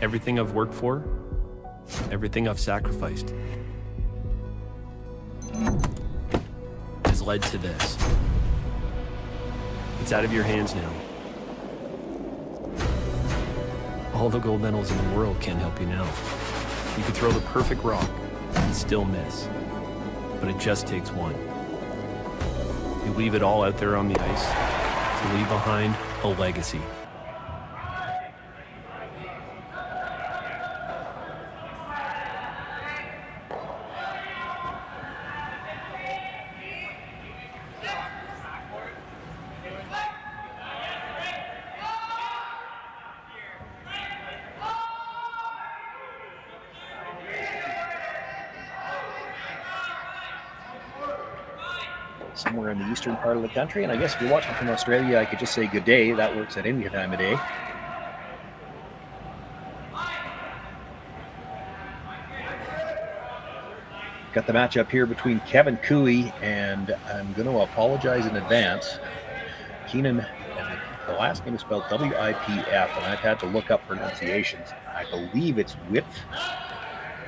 Everything I've worked for, everything I've sacrificed, has led to this. It's out of your hands now. All the gold medals in the world can't help you now. You could throw the perfect rock and still miss, but it just takes one. You leave it all out there on the ice to leave behind a legacy. Somewhere in the eastern part of the country, and I guess if you're watching from Australia, I could just say good day. That works at any time of day. Got the matchup here between Kevin Cooey and, I'm going to apologize in advance, Kenan, and the last name is spelled W-I-P-F, and I've had to look up pronunciations. I believe it's Wipf,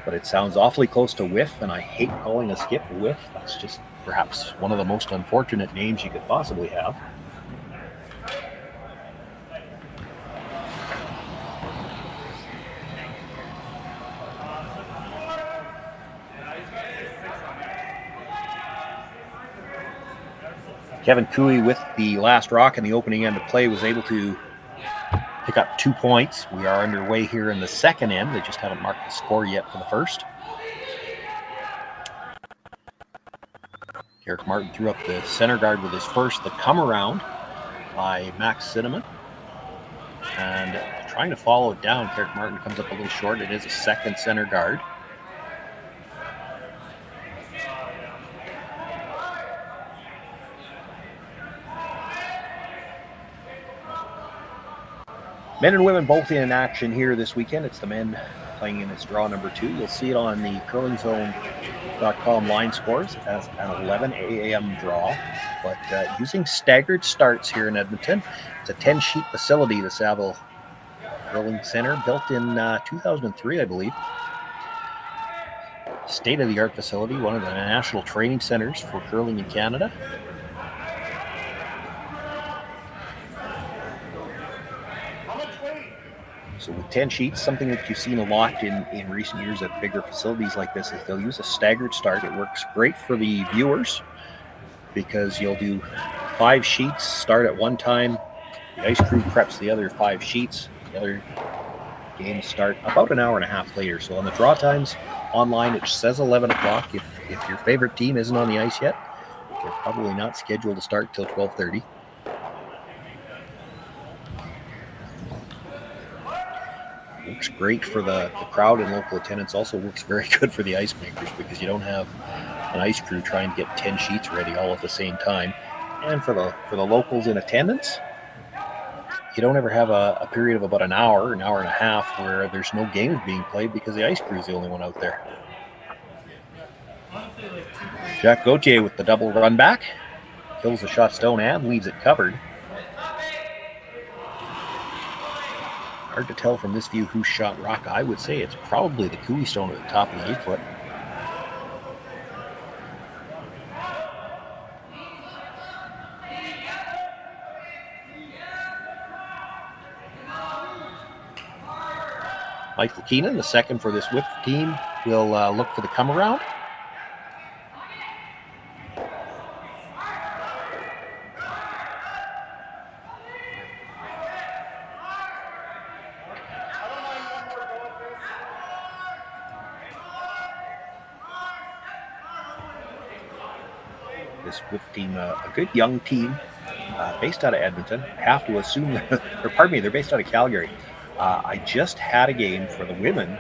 but it sounds awfully close to Whiff, and I hate calling a skip Whiff. That's just perhaps one of the most unfortunate names you could possibly have. Kevin Cooey with the last rock in the opening end of play was able to pick up 2 points. We are underway here in the second end. They just haven't marked the score yet for the first. Eric Martin threw up the center guard with his first. The come around by Max Cinnamon. And trying to follow it down, Eric Martin comes up a little short. It is a second center guard. Men and women both in action here this weekend. It's the men playing in its draw number 2. You'll see it on the curlingzone.com line scores as an 11 a.m. draw. But using staggered starts here in Edmonton. It's a 10-sheet facility, the Saville Curling Center, built in 2003, I believe. State-of-the-art facility, one of the national training centers for curling in Canada. So with 10 sheets, something that you've seen a lot in recent years at bigger facilities like this is they'll use a staggered start. It works great for the viewers because you'll do 5 sheets, start at one time. The ice crew preps the other 5 sheets. The other games start about an hour and a half later. So on the draw times online, it says 11 o'clock. If your favorite team isn't on the ice yet, they're probably not scheduled to start till 12:30. Works great for the crowd and local attendance. Also works very good for the ice makers because you don't have an ice crew trying to get 10 sheets ready all at the same time. And for the locals in attendance, you don't ever have a period of about an hour and a half where there's no games being played because the ice crew is the only one out there. Jack Gauthier with the double run back. Kills the shot stone and leaves it covered. Hard to tell from this view who shot rock. I would say it's probably the Cooey stone at the top of the 8-foot. Michael Kenan, the second for this Whip team, will look for the come around. This Whip team, a good young team, based out of Edmonton. I have to assume, they're based out of Calgary. I just had a game for the women,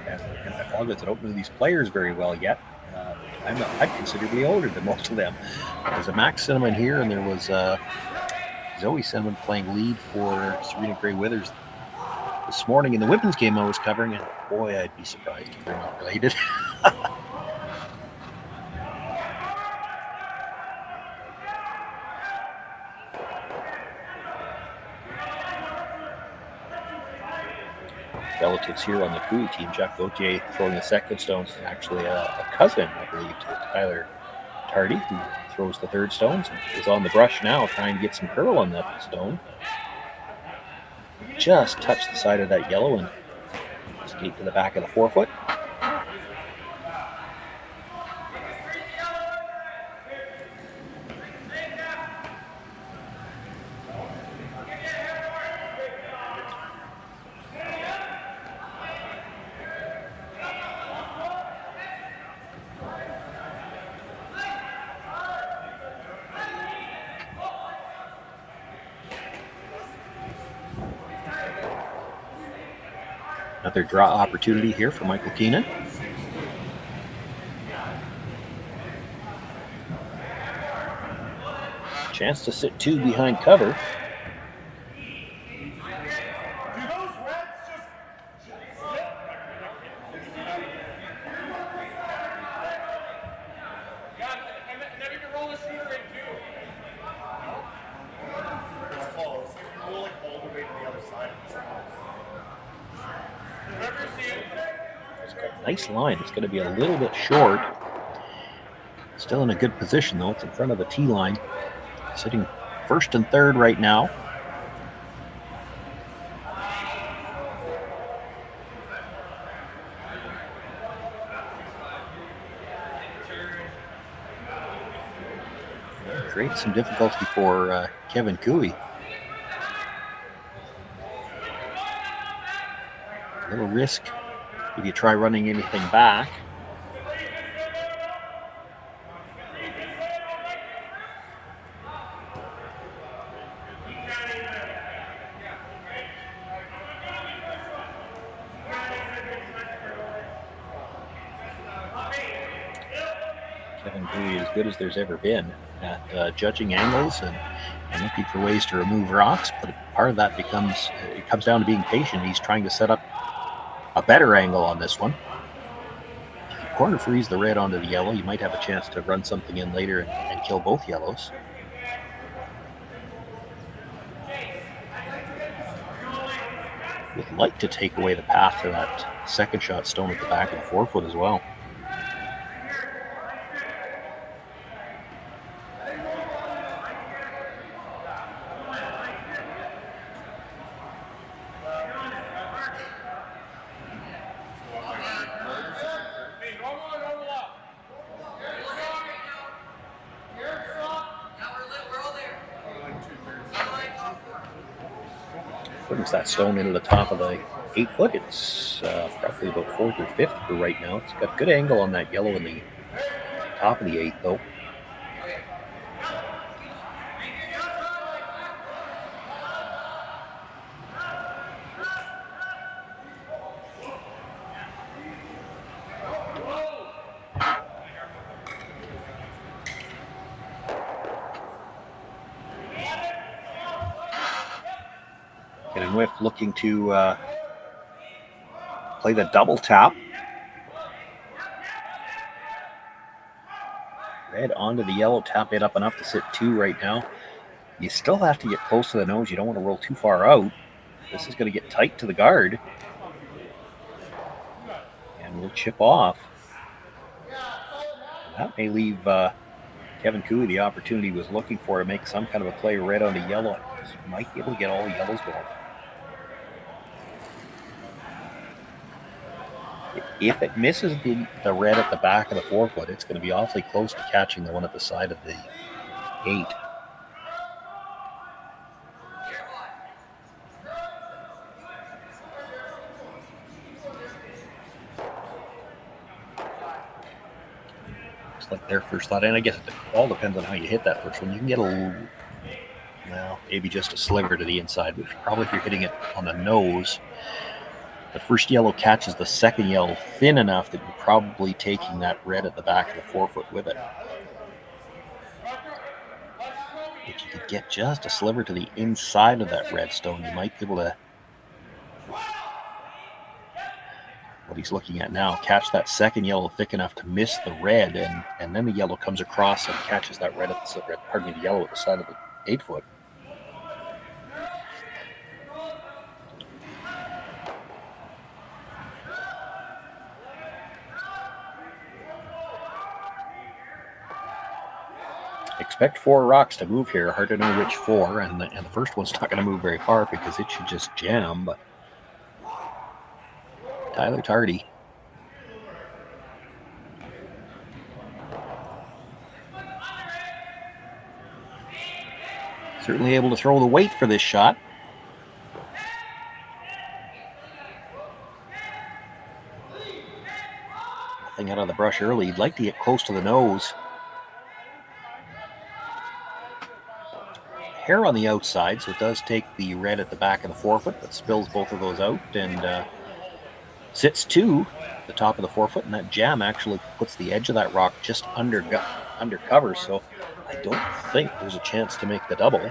and I apologize, I don't know these players very well yet. I'm considerably older than most of them. There's a Max Cinnamon here, and there was Zoe Cinnamon playing lead for Serena Gray Withers this morning in the women's game I was covering, and boy, I'd be surprised if they're not related. relatives here on the Cooey team. Jack Gauthier throwing the second stone is actually a cousin, I believe, to Tyler Tardy, who throws the third stones and is on the brush now trying to get some curl on that stone. Just touched the side of that yellow and skate to the back of the forefoot. Another draw opportunity here for Michael Kenan. Chance to sit two behind cover. Nice line. It's going to be a little bit short. Still in a good position, though. It's in front of the tee line. Sitting first and third right now. Creates some difficulty for Kevin Cooey. A little risk if you try running anything back. Kevin Cooey is as good as there's ever been at judging angles and looking for ways to remove rocks, but part of that comes down to being patient. He's trying to set up a better angle on this one. If you corner freeze the red onto the yellow, you might have a chance to run something in later and kill both yellows. Would like to take away the path to that second shot stone at the back of the forefoot as well. Brings that stone into the top of the 8 foot. It's probably about 4th or 5th for right now. It's got good angle on that yellow in the top of the 8 though. Kenan Wipf looking to play the double tap. Red onto the yellow, tap it up enough to sit 2 right now. You still have to get close to the nose. You don't want to roll too far out. This is going to get tight to the guard. And will chip off. And that may leave Kevin Cooey the opportunity he was looking for to make some kind of a play red onto yellow. He might be able to get all the yellows going. If it misses the red at the back of the forefoot, it's going to be awfully close to catching the one at the side of the 8. Looks like their first thought, and I guess it all depends on how you hit that first one. You can get a little, well, maybe just a sliver to the inside, but probably if you're hitting it on the nose, the first yellow catches the second yellow thin enough that you're probably taking that red at the back of the forefoot with it. If you could get just a sliver to the inside of that red stone, you might be able to, what he's looking at now, catch that second yellow thick enough to miss the red, and then the yellow comes across and catches that red at the yellow at the side of the 8 foot. Expect 4 rocks to move here. Hard to know which 4, and the first one's not going to move very far because it should just jam. But Tyler Tardy. Certainly able to throw the weight for this shot. Nothing out of the brush early. You'd like to get close to the nose. Hair on the outside, so it does take the red at the back of the forefoot, but spills both of those out and sits to the top of the forefoot, and that jam actually puts the edge of that rock just under cover, so I don't think there's a chance to make the double.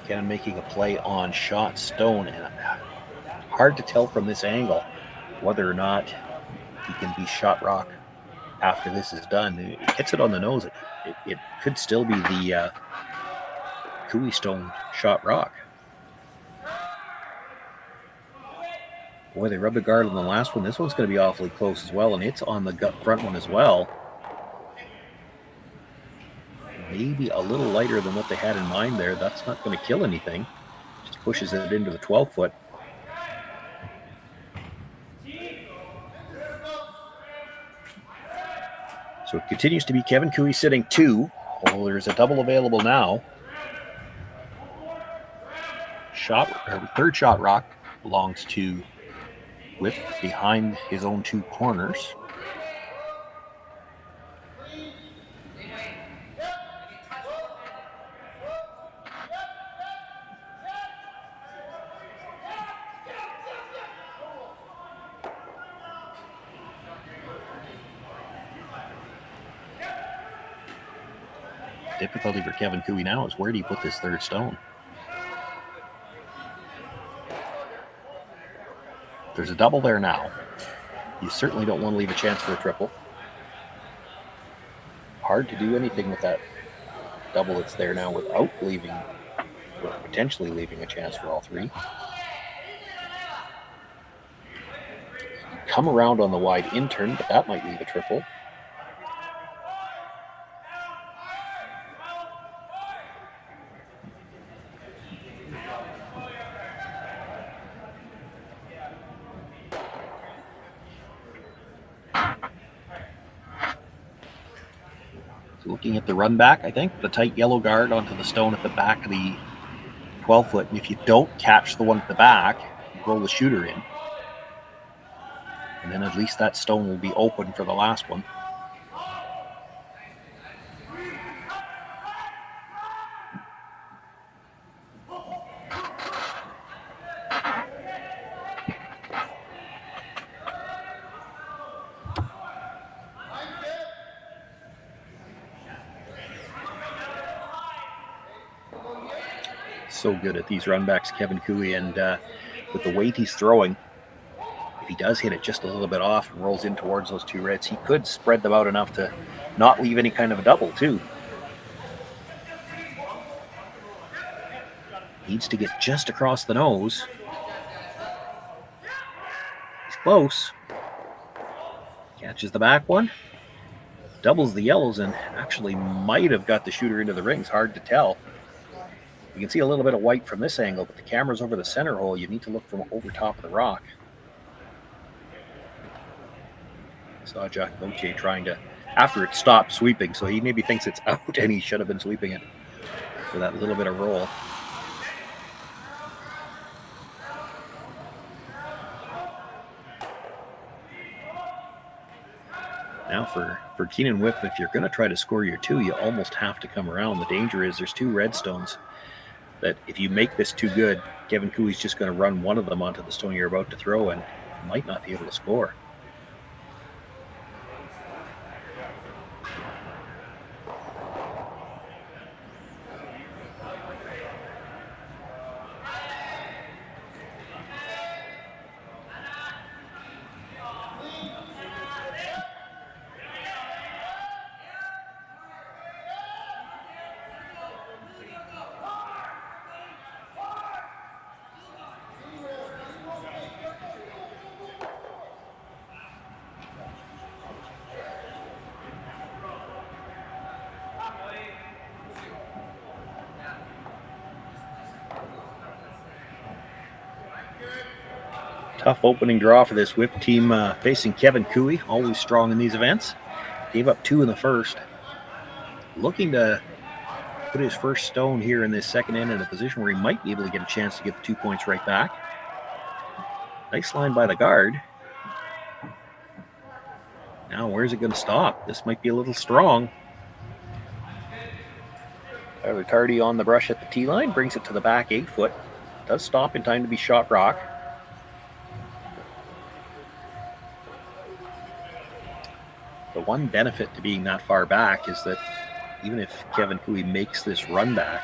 Kenan making a play on shot stone, and hard to tell from this angle whether or not he can be shot rock after this is done. It hits it on the nose. It could still be the Cooey stone shot rock. Boy, they rubbed a guard on the last one. This one's going to be awfully close as well, and it's on the gut front one as well. Maybe a little lighter than what they had in mind there. That's not going to kill anything. Just pushes it into the 12-foot. So it continues to be Kevin Cooey sitting 2. Oh, there's a double available now. Third shot rock belongs to Wipf behind his own 2 corners. Difficulty for Kevin Cooey now is where do you put this third stone? There's a double there now. You certainly don't want to leave a chance for a triple. Hard to do anything with that double that's there now without leaving, or potentially leaving a chance for all 3. Come around on the wide in turn, but that might leave a triple. Looking at the run back, I think the tight yellow guard onto the stone at the back of the 12-foot. And if you don't catch the one at the back, roll the shooter in. And then at least that stone will be open for the last one. So good at these runbacks, Kevin Cooey, and with the weight he's throwing, if he does hit it just a little bit off and rolls in towards those 2 reds, he could spread them out enough to not leave any kind of a double too. Needs to get just across the nose. He's close. Catches the back one. Doubles the yellows and actually might have got the shooter into the rings. Hard to tell. You can see a little bit of white from this angle, but the camera's over the center hole. You need to look from over top of the rock. Saw Jack Gauthier trying to, after it stopped sweeping, so he maybe thinks it's out and he should have been sweeping it for that little bit of roll. Now for Kenan Wipf, if you're going to try to score your 2, you almost have to come around. The danger is there's 2 red stones that if you make this too good, Kevin Cooey's just going to run one of them onto the stone you're about to throw and might not be able to score. Tough opening draw for this Wipf team facing Kevin Cooey, always strong in these events. Gave up 2 in the first. Looking to put his first stone here in this second end in a position where he might be able to get a chance to get the 2 points right back. Nice line by the guard. Now, where's it going to stop? This might be a little strong. Tyler Tardy on the brush at the tee line, brings it to the back 8 foot. Does stop in time to be shot rock. The one benefit to being that far back is that even if Kevin Cooey makes this run back,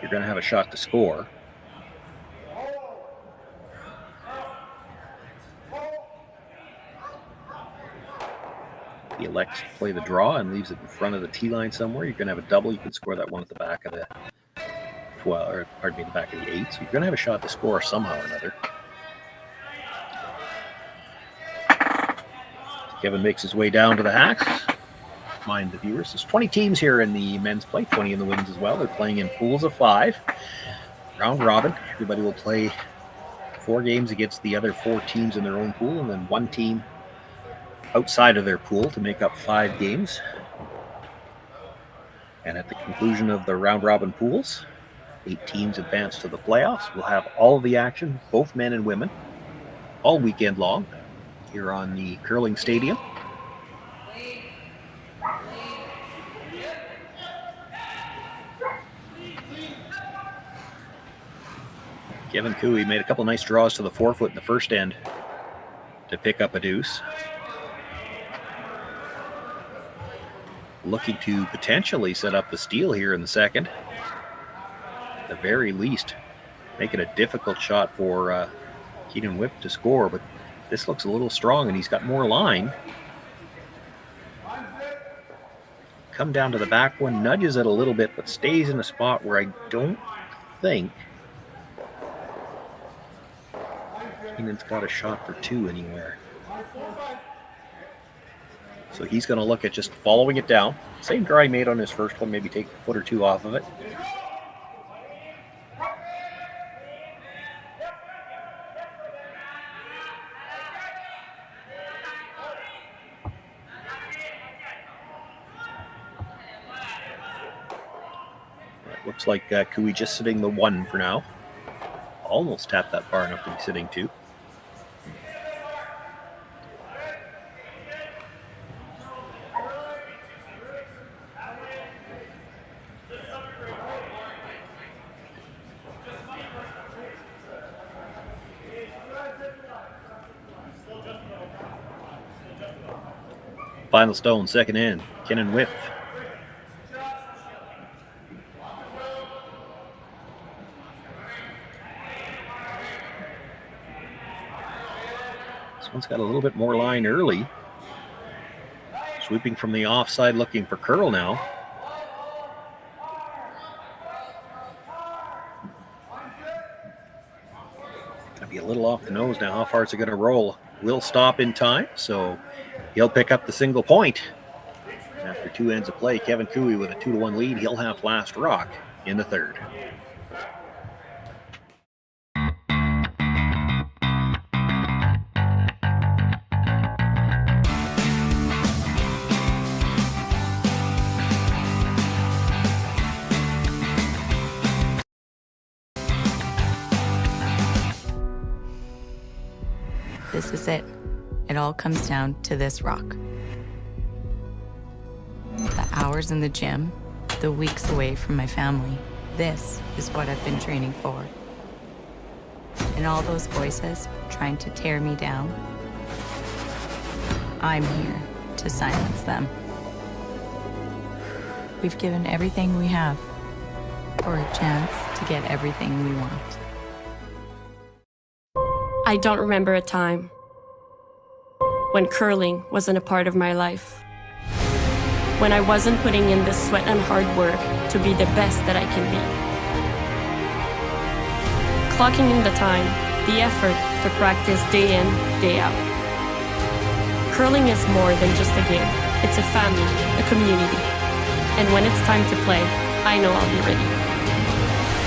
you're going to have a shot to score. If he elects to play the draw and leaves it in front of the tee line somewhere, you're going to have a double. You can score that one at the back of the 12, or pardon me, the back of the 8. So you're going to have a shot to score somehow or another. Kevin makes his way down to the hacks. Mind the viewers, there's 20 teams here in the men's play, 20 in the women's as well. They're playing in pools of 5. Round robin. Everybody will play 4 games against the other 4 teams in their own pool, and then 1 team outside of their pool to make up 5 games. And at the conclusion of the round robin pools, 8 teams advance to the playoffs. We'll have all of the action, both men and women, all weekend long here on the curling stadium. Kevin Cooey made a couple nice draws to the 4 foot in the first end to pick up a deuce. Looking to potentially set up the steal here in the second. At the very least, make it a difficult shot for Kenan Wipf to score, but this looks a little strong and he's got more line. Come down to the back one, nudges it a little bit, but stays in a spot where I don't think Kenan's got a shot for 2 anywhere. So he's going to look at just following it down. Same draw he made on his first one, maybe take a foot or 2 off of it. Looks like Cooey just sitting the 1 for now. Almost tapped that far enough to be sitting 2. Final stone, second in, Kenan Wipf. This one's got a little bit more line early. Sweeping from the offside, looking for curl now. Gonna be a little off the nose now. How far is it going to roll? Will stop in time, so he'll pick up the single point. After 2 ends of play, Kevin Cooey with a 2-1 lead. He'll have last rock in the third. This is it. It all comes down to this rock. The hours in the gym, the weeks away from my family. This is what I've been training for. And all those voices trying to tear me down, I'm here to silence them. We've given everything we have for a chance to get everything we want. I don't remember a time when curling wasn't a part of my life. When I wasn't putting in the sweat and hard work to be the best that I can be. Clocking in the time, the effort to practice day in, day out. Curling is more than just a game. It's a family, a community. And when it's time to play, I know I'll be ready.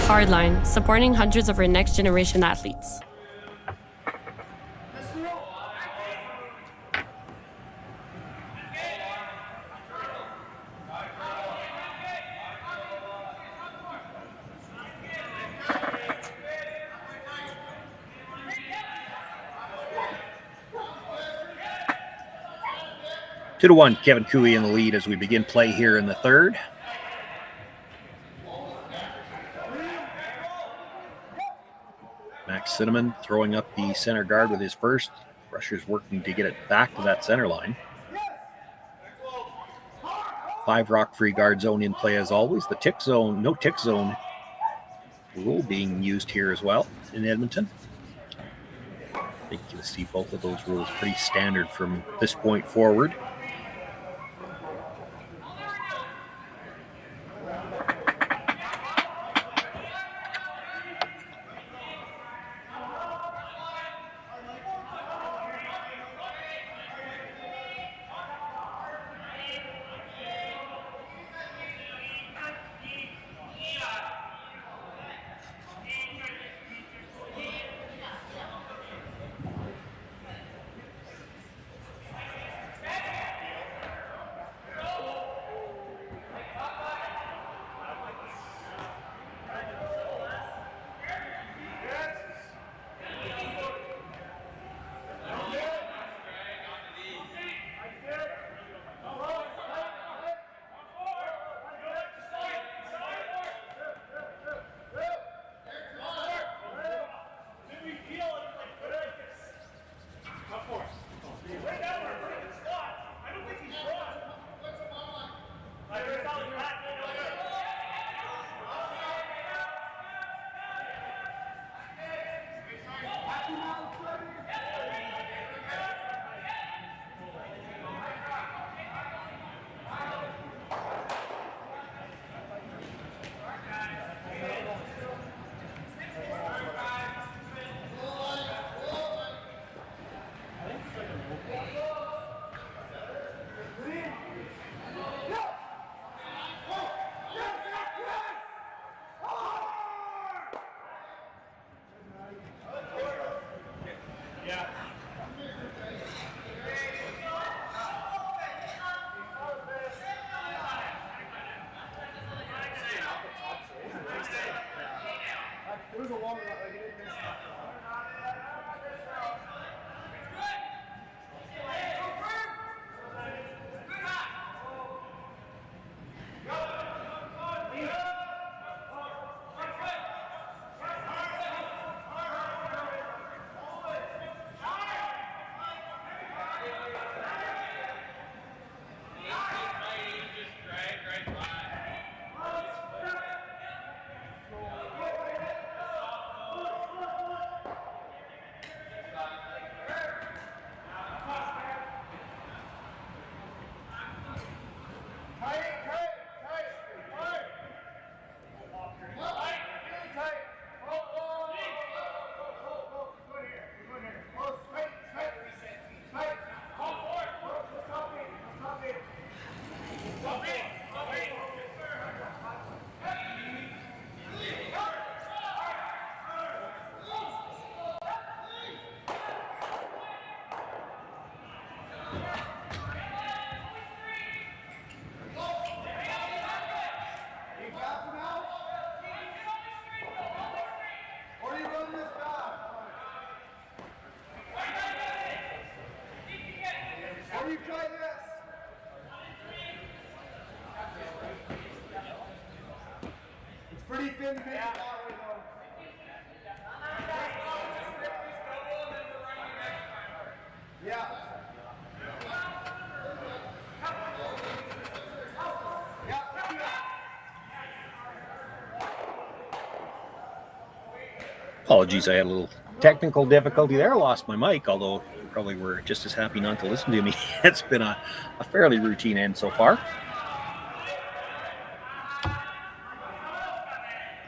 Hardline, supporting hundreds of our next generation athletes. 2-1, Kevin Cooey in the lead as we begin play here in the third. Max Cinnamon throwing up the center guard with his first. Rushers working to get it back to that center line. 5 rock-free guard zone in play as always. The tick zone, no tick zone rule being used here as well in Edmonton. I think you'll see both of those rules pretty standard from this point forward. Apologies, I had a little technical difficulty there. I lost my mic, although you probably were just as happy not to listen to me. It's been a fairly routine end so far.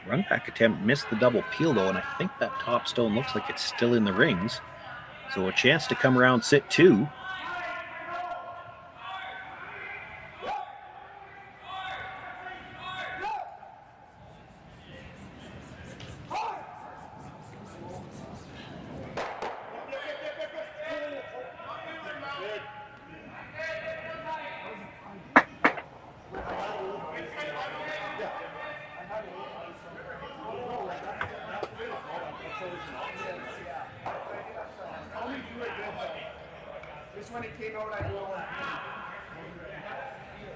Run back attempt missed the double peel though, and I think that top stone looks like it's still in the rings. So a chance to come around sit 2. When it came out, I go,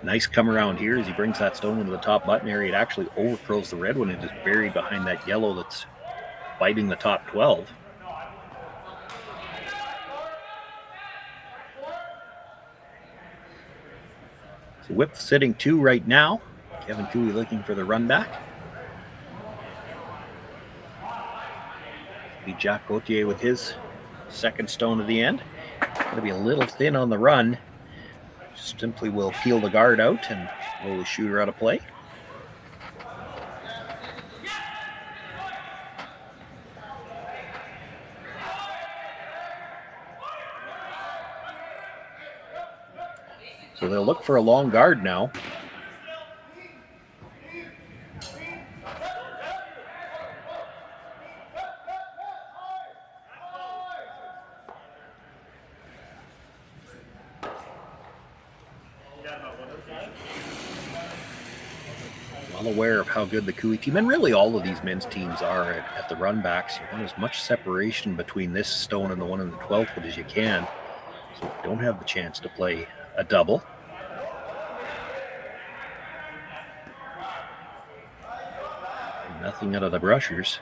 Nice come around here as he brings that stone into the top button area. It actually overcurls the red one and is buried behind that yellow that's biting the top 12. So Wipf sitting 2 right now. Kevin Cooley looking for the run back. Be Jack Gauthier with his second stone of the end. Going to be a little thin on the run. Simply will peel the guard out and roll the shooter out of play. So they'll look for a long guard now. Well aware of how good the Cooley team, and really all of these men's teams are at the run backs. You want as much separation between this stone and the one in the 12 foot as you can, so you don't have the chance to play a double. Nothing out of the brushers.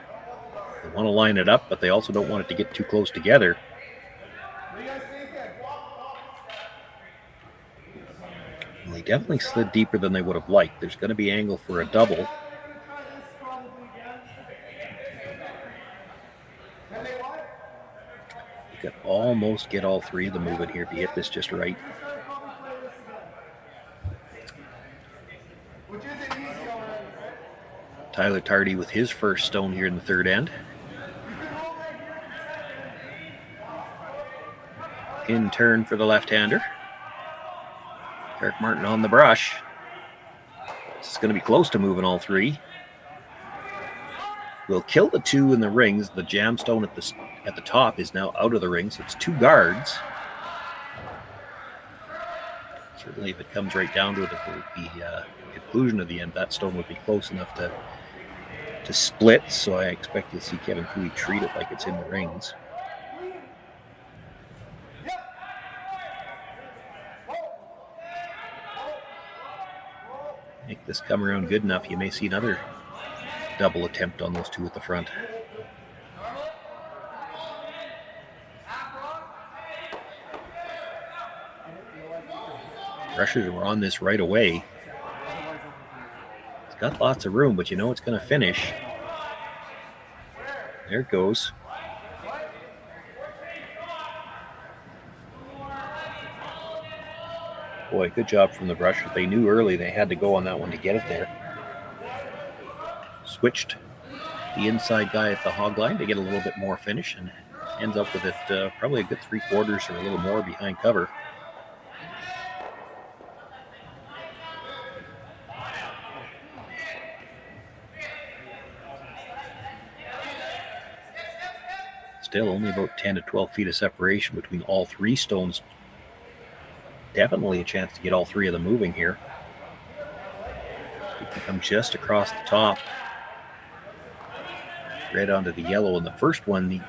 They want to line it up, but they also don't want it to get too close together. And they definitely slid deeper than they would have liked. There's going to be angle for a double. You could almost get all three of them moving here if you hit this just right. Tyler Tardy with his first stone here in the third end. In turn for the left-hander. Eric Martin on the brush. This is going to be close to moving all three. We'll kill the 2 in the rings. The jam stone at the top is now out of the ring, so it's 2 guards. Certainly if it comes right down to it, if it would be conclusion of the end, that stone would be close enough to split, so I expect to see Kevin Cooley treat it like it's in the rings. Make this come around good enough, you may see another double attempt on those 2 at the front. Rushers were on this right away. It's got lots of room, but you know it's going to finish. There it goes. Boy, good job from the brushers. They knew early they had to go on that one to get it there. Switched the inside guy at the hog line to get a little bit more finish, and ends up with it probably a good 3/4 or a little more behind cover. Still only about 10 to 12 feet of separation between all 3 stones. Definitely a chance to get all 3 of them moving here. It can come just across the top. Right onto the yellow, and the first one he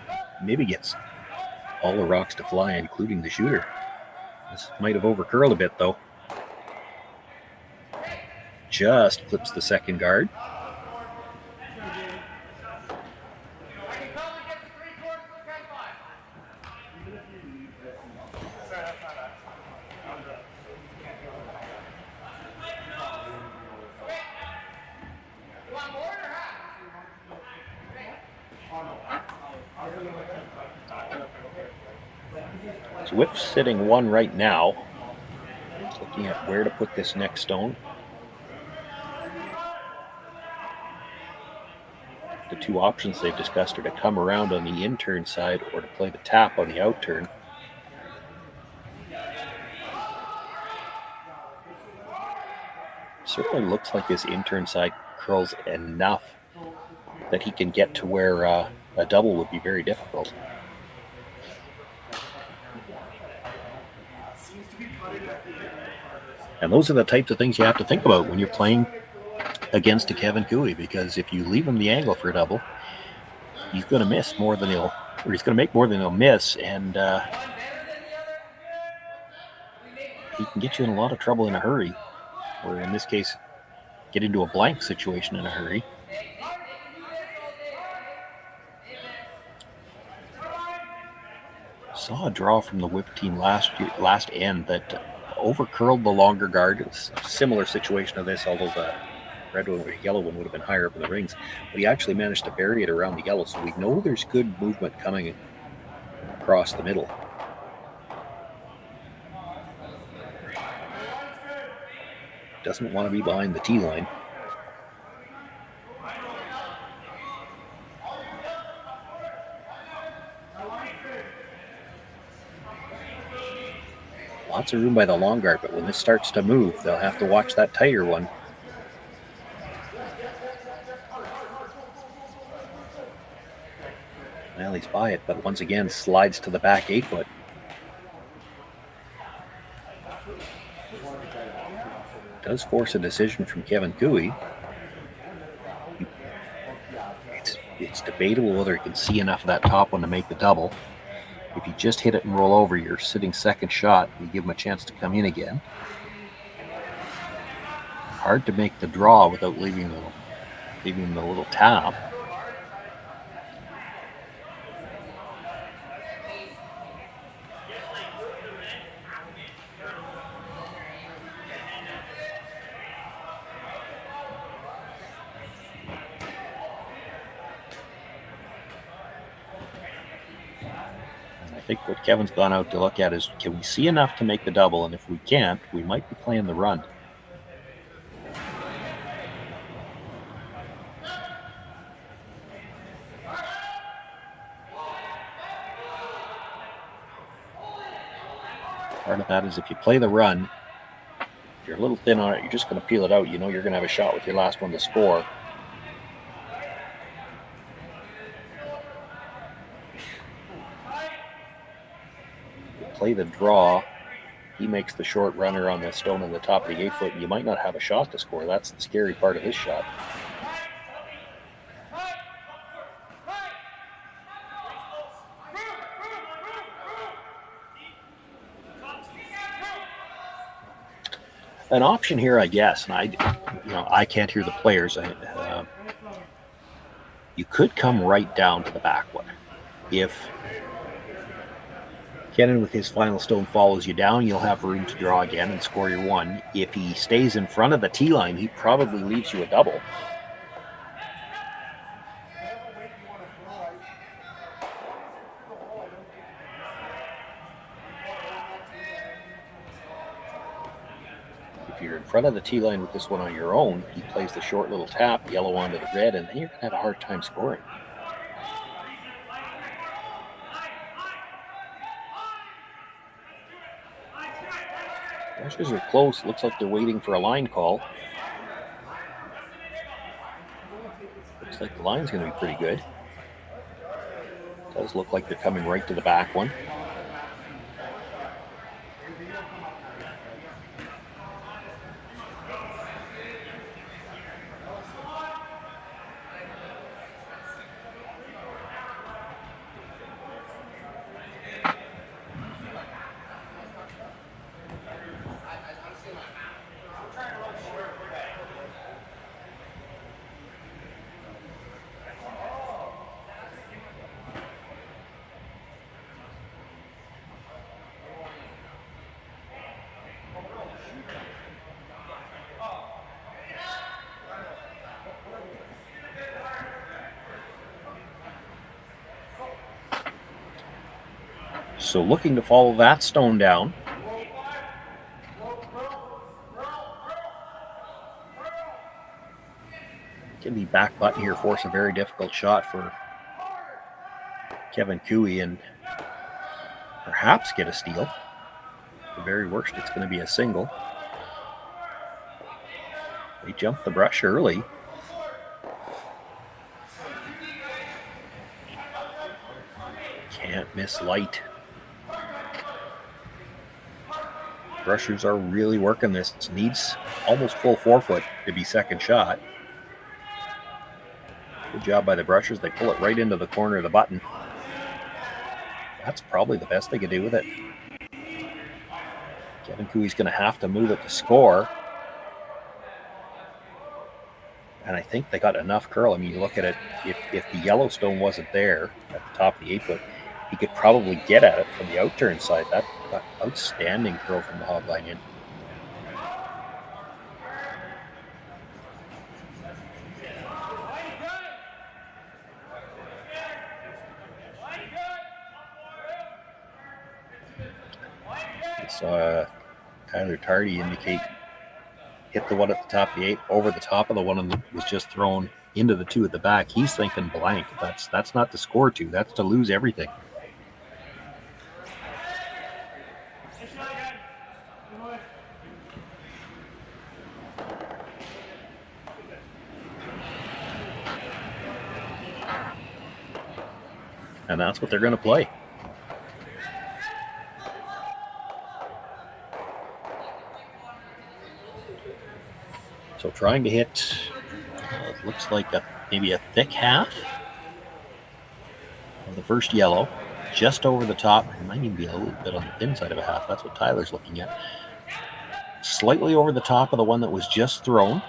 maybe gets all the rocks to fly, including the shooter. This might have overcurled a bit though. Just clips the second guard. So Wipf's sitting 1 right now. Looking at where to put this next stone. The 2 options they've discussed are to come around on the in-turn side or to play the tap on the out-turn. Certainly looks like this in-turn side curls enough that he can get to where a double would be very difficult. And those are the types of things you have to think about when you're playing against a Kevin Cooley, because if you leave him the angle for a double, he's going to miss more than he's going to make more than he'll miss, and he can get you in a lot of trouble in a hurry. or in this case, get into a blank situation in a hurry. Saw a draw from the Wipf team last end that over-curled the longer guard. It's a similar situation to this, although the yellow one would have been higher up in the rings. But he actually managed to bury it around the yellow, so we know there's good movement coming across the middle. Doesn't want to be behind the tee line. Lots of room by the long guard, but when this starts to move, they'll have to watch that tighter one. Well, he's by it, but once again slides to the back 8 foot. Does force a decision from Kevin Cooey. It's debatable whether he can see enough of that top one to make the double. If you just hit it and roll over, you're sitting second shot. You give him a chance to come in again. Hard to make the draw without leaving the little tap. I think what Kevin's gone out to look at is, can we see enough to make the double? And if we can't, we might be playing the run. Part of that is if you play the run, if you're a little thin on it, you're just going to peel it out. You know you're going to have a shot with your last one to score. Play the draw, he makes the short runner on the stone on the top of the 8 foot, and you might not have a shot to score. That's the scary part of his shot. An option here, I guess, and I can't hear the players. You could come right down to the back one. If Kenan with his final stone follows you down, you'll have room to draw again and score your one. If he stays in front of the tee line, he probably leaves you a double. If you're in front of the tee line with this one on your own, he plays the short little tap, yellow onto the red, and then you're going to have a hard time scoring. Brushers are close. Looks like they're waiting for a line call. Looks like the line's going to be pretty good. Does look like they're coming right to the back one. So looking to follow that stone down. Can the back button here force a very difficult shot for Kevin Cooey and perhaps get a steal. At the very worst, it's going to be a single. They jumped the brush early. Can't miss light. Brushers are really working this. Needs almost full 4 foot to be second shot. Good job by the Brushers. They pull it right into the corner of the button. That's probably the best they could do with it. Kevin Cooey's going to have to move it to score. and I think they got enough curl. I mean, you look at it, if the Yellowstone wasn't there at the top of the 8-foot, he could probably get at it from the outturn side. That outstanding curl from the hog line in. I saw Tyler Tardy indicate hit the one at the top of the 8 over the top of the one that was just thrown into the 2 at the back. He's thinking blank. That's not to score 2. That's to lose everything. And that's what they're going to play. So trying to hit, it looks like maybe a thick half of the first yellow, just over the top. It might even be a little bit on the thin side of a half. That's what Tyler's looking at. Slightly over the top of the one that was just thrown,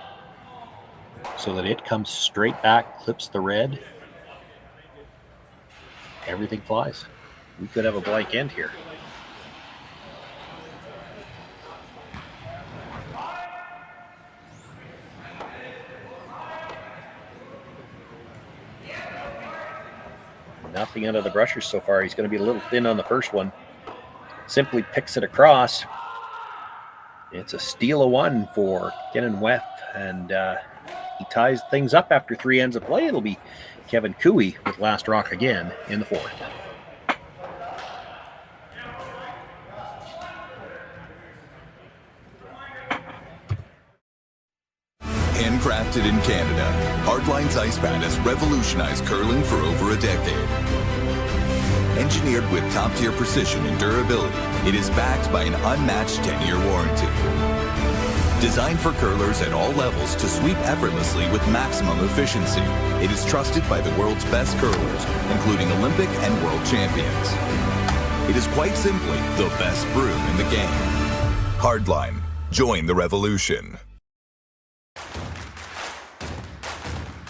so that it comes straight back, clips the red. Everything flies. We could have a blank end here. Nothing out of the brushers so far. He's going to be a little thin on the first one. Simply picks it across. It's a steal of 1 for Kenan Wipf, and he ties things up after 3 ends of play. It'll be Kevin Cooey with last rock again in the 4th. Handcrafted in Canada, Hardline's ice pad has revolutionized curling for over a decade. Engineered with top-tier precision and durability, it is backed by an unmatched 10-year warranty. Designed for curlers at all levels to sweep effortlessly with maximum efficiency, it is trusted by the world's best curlers, including Olympic and world champions. It is quite simply the best broom in the game. Hardline. Join the revolution.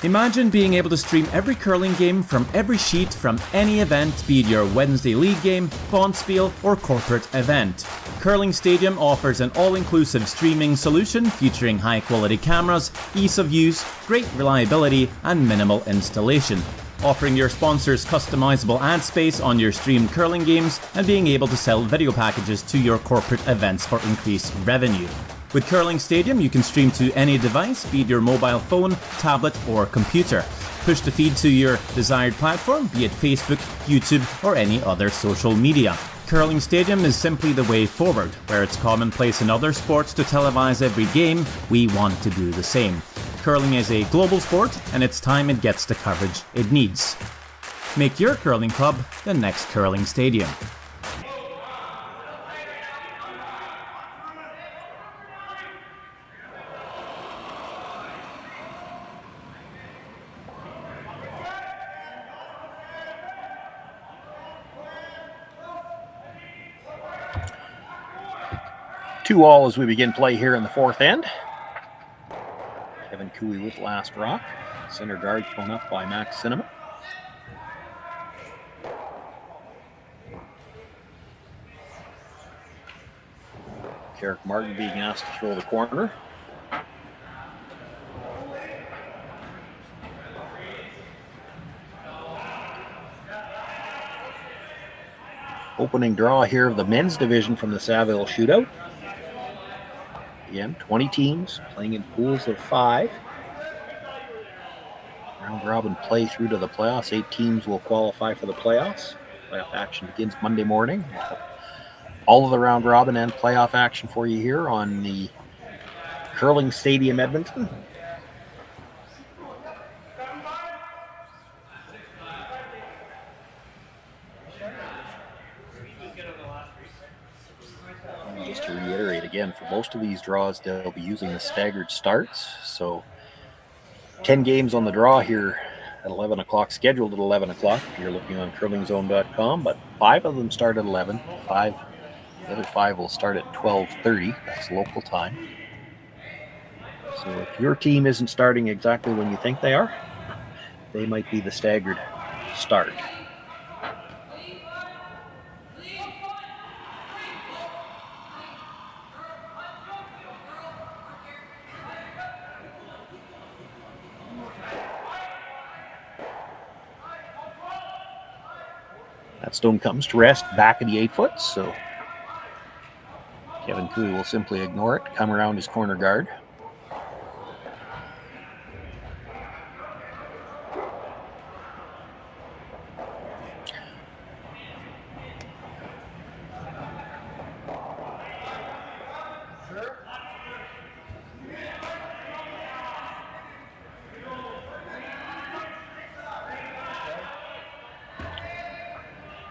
Imagine being able to stream every curling game from every sheet from any event, be it your Wednesday league game, bonspiel, or corporate event. Curling Stadium offers an all-inclusive streaming solution featuring high-quality cameras, ease of use, great reliability, and minimal installation. Offering your sponsors customizable ad space on your streamed curling games and being able to sell video packages to your corporate events for increased revenue. With Curling Stadium, you can stream to any device, be it your mobile phone, tablet, or computer. Push the feed to your desired platform, be it Facebook, YouTube, or any other social media. Curling Stadium is simply the way forward. Where it's commonplace in other sports to televise every game, we want to do the same. Curling is a global sport, and it's time it gets the coverage it needs. Make your curling club the next Curling Stadium. Two all as we begin play here in the 4th end. Kevin Cooey with last rock. Center guard thrown up by Max Cinema. Carrick Martin being asked to throw the corner. Opening draw here of the men's division from the Saville Shootout. Again, 20 teams playing in pools of 5. Round robin play through to the playoffs. 8 teams will qualify for the playoffs. Playoff action begins Monday morning. All of the round robin and playoff action for you here on the Curling Stadium Edmonton. Just to reiterate again, for most of these draws, they'll be using the staggered starts. So 10 games on the draw here at 11 o'clock, scheduled at 11 o'clock if you're looking on curlingzone.com, but 5 of them start at 11. The other 5 will start at 12:30. That's local time. So So if your team isn't starting exactly when you think they are, they might be the staggered start. That stone comes to rest back of the 8-foot, so Kevin Cooey will simply ignore it, come around his corner guard.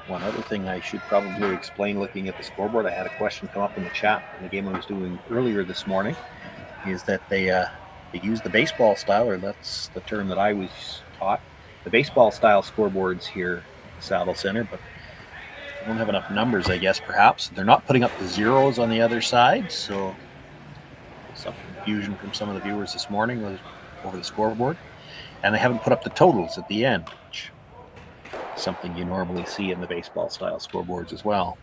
One other thing I should probably explain looking at the scoreboard, I had a question come up in the chat in the game I was doing earlier this morning, is that they use the baseball style, or that's the term that I was taught, the baseball style scoreboards here at the Saville Center, but they don't have enough numbers, I guess, perhaps. They're not putting up the zeros on the other side, so some confusion from some of the viewers this morning was over the scoreboard. And they haven't put up the totals at the end, which is something you normally see in the baseball style scoreboards as well.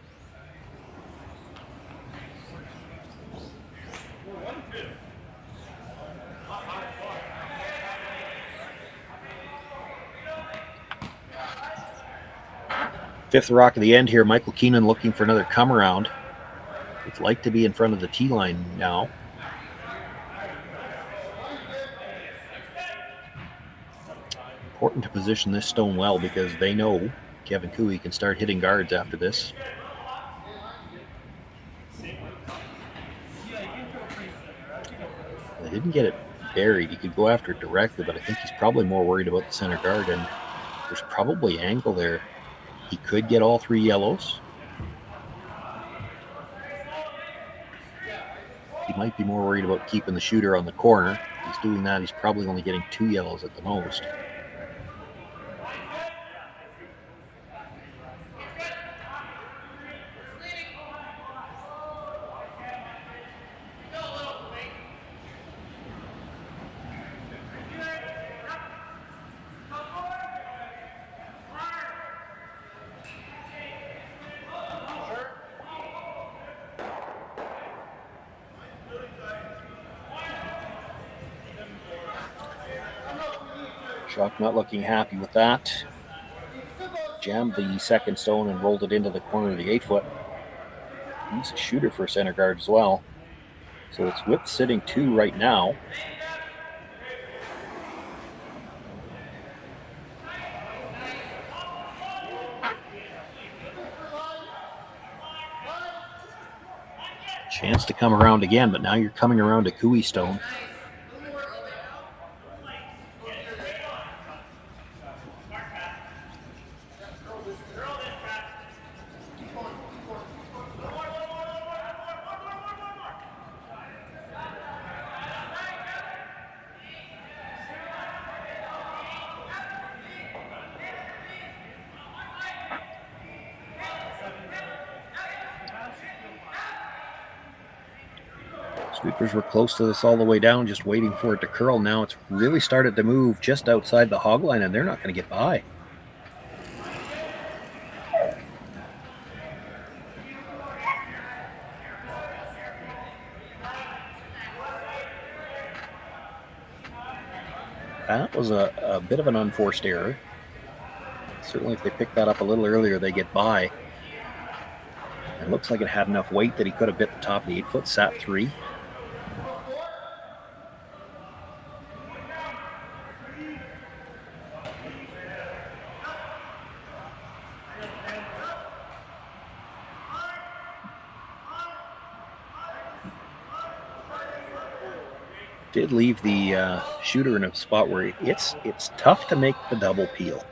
Fifth rock of the end here, Michael Kenan looking for another come around. Would like to be in front of the tee line now. Important to position this stone well because they know Kevin Cooey can start hitting guards after this. They didn't get it buried. He could go after it directly, but I think he's probably more worried about the center guard, and there's probably angle there. He could get all 3 yellows. He might be more worried about keeping the shooter on the corner. If he's doing that, he's probably only getting 2 yellows at the most. Shock not looking happy with that. Jammed the second stone and rolled it into the corner of the 8-foot. He's a shooter for center guard as well. So it's Wipf sitting 2 right now. Chance to come around again, but now you're coming around to Cooey stone. Sweepers were close to this all the way down, just waiting for it to curl. Now it's really started to move just outside the hog line, and they're not going to get by. That was a bit of an unforced error. Certainly if they pick that up a little earlier, they get by. It looks like it had enough weight that he could have bit the top of the 8-foot, sat 3. Did leave the shooter in a spot where it's tough to make the double peel.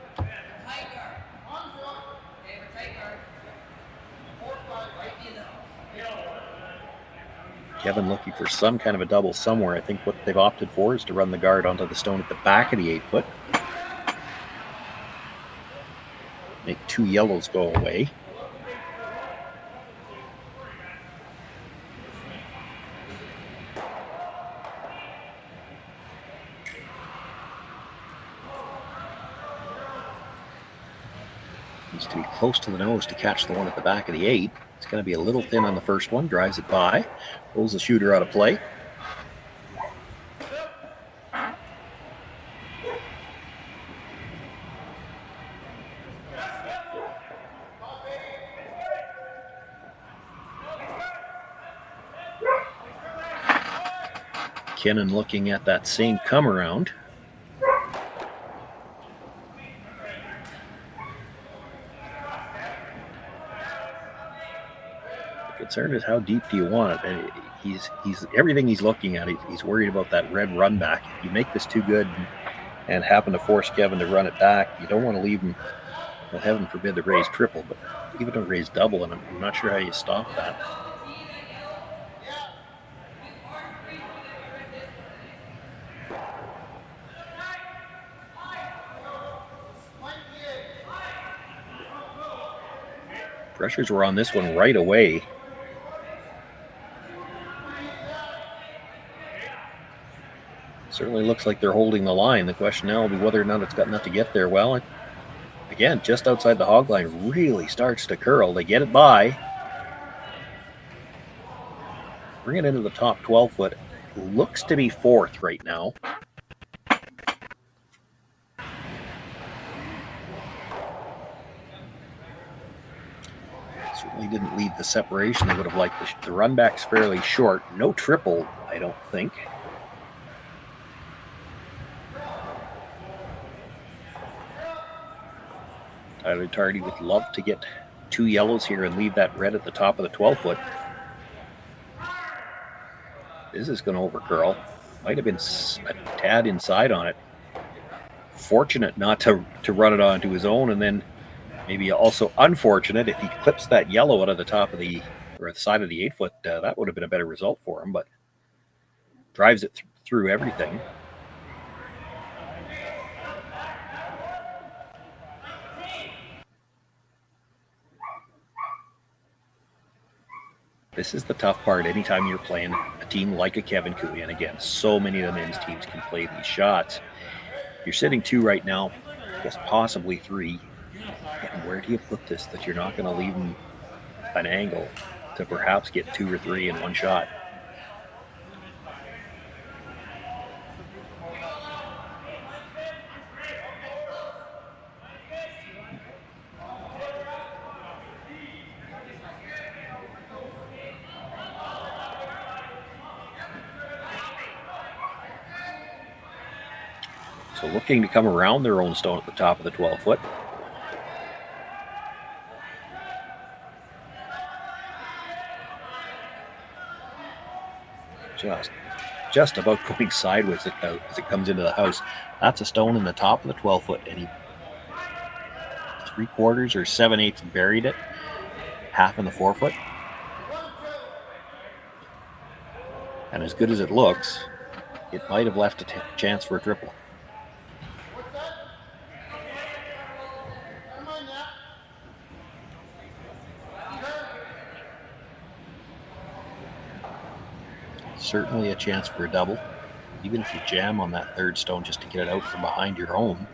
Kevin looking for some kind of a double somewhere. I think what they've opted for is to run the guard onto the stone at the back of the 8-foot. Make 2 yellows go away. close to the nose to catch the one at the back of the 8. It's going to be a little thin on the first one. Drives it by. Pulls the shooter out of play. Kenan looking at that same come around. The concern is how deep do you want it? And he's everything he's looking at. He's worried about that red run back. If you make this too good and happen to force Kevin to run it back, you don't want to leave him. Well, heaven forbid to raise triple, but even to raise double, and I'm not sure how you stop that. Pressures were on this one right away. Certainly looks like they're holding the line. The question now will be whether or not it's got enough to get there. Well, again, just outside the hog line, really starts to curl. They get it by. Bring it into the top 12 foot. Looks to be 4th right now. Certainly didn't leave the separation they would have liked. The run back's fairly short. No triple, I don't think. Tyler Tardy would love to get 2 yellows here and leave that red at the top of the 12 foot. This is going to overcurl. Might have been a tad inside on it. Fortunate not to run it onto his own, and then maybe also unfortunate if he clips that yellow out of the top of the side of the 8 foot. That would have been a better result for him, but drives it through everything. This is the tough part anytime you're playing a team like a Kevin Cooley. And again, so many of the men's teams can play these shots. You're sitting 2 right now, I guess possibly 3. And where do you put this that you're not going to leave them an angle to perhaps get 2 or 3 in one shot? So looking to come around their own stone at the top of the 12 foot. Just about going sideways as it comes into the house. That's a stone in the top of the 12 foot, and he 3/4 or 7/8 buried it, half in the 4 foot. And as good as it looks, it might have left a chance for a triple. Certainly a chance for a double, even if you jam on that 3rd stone just to get it out from behind your home.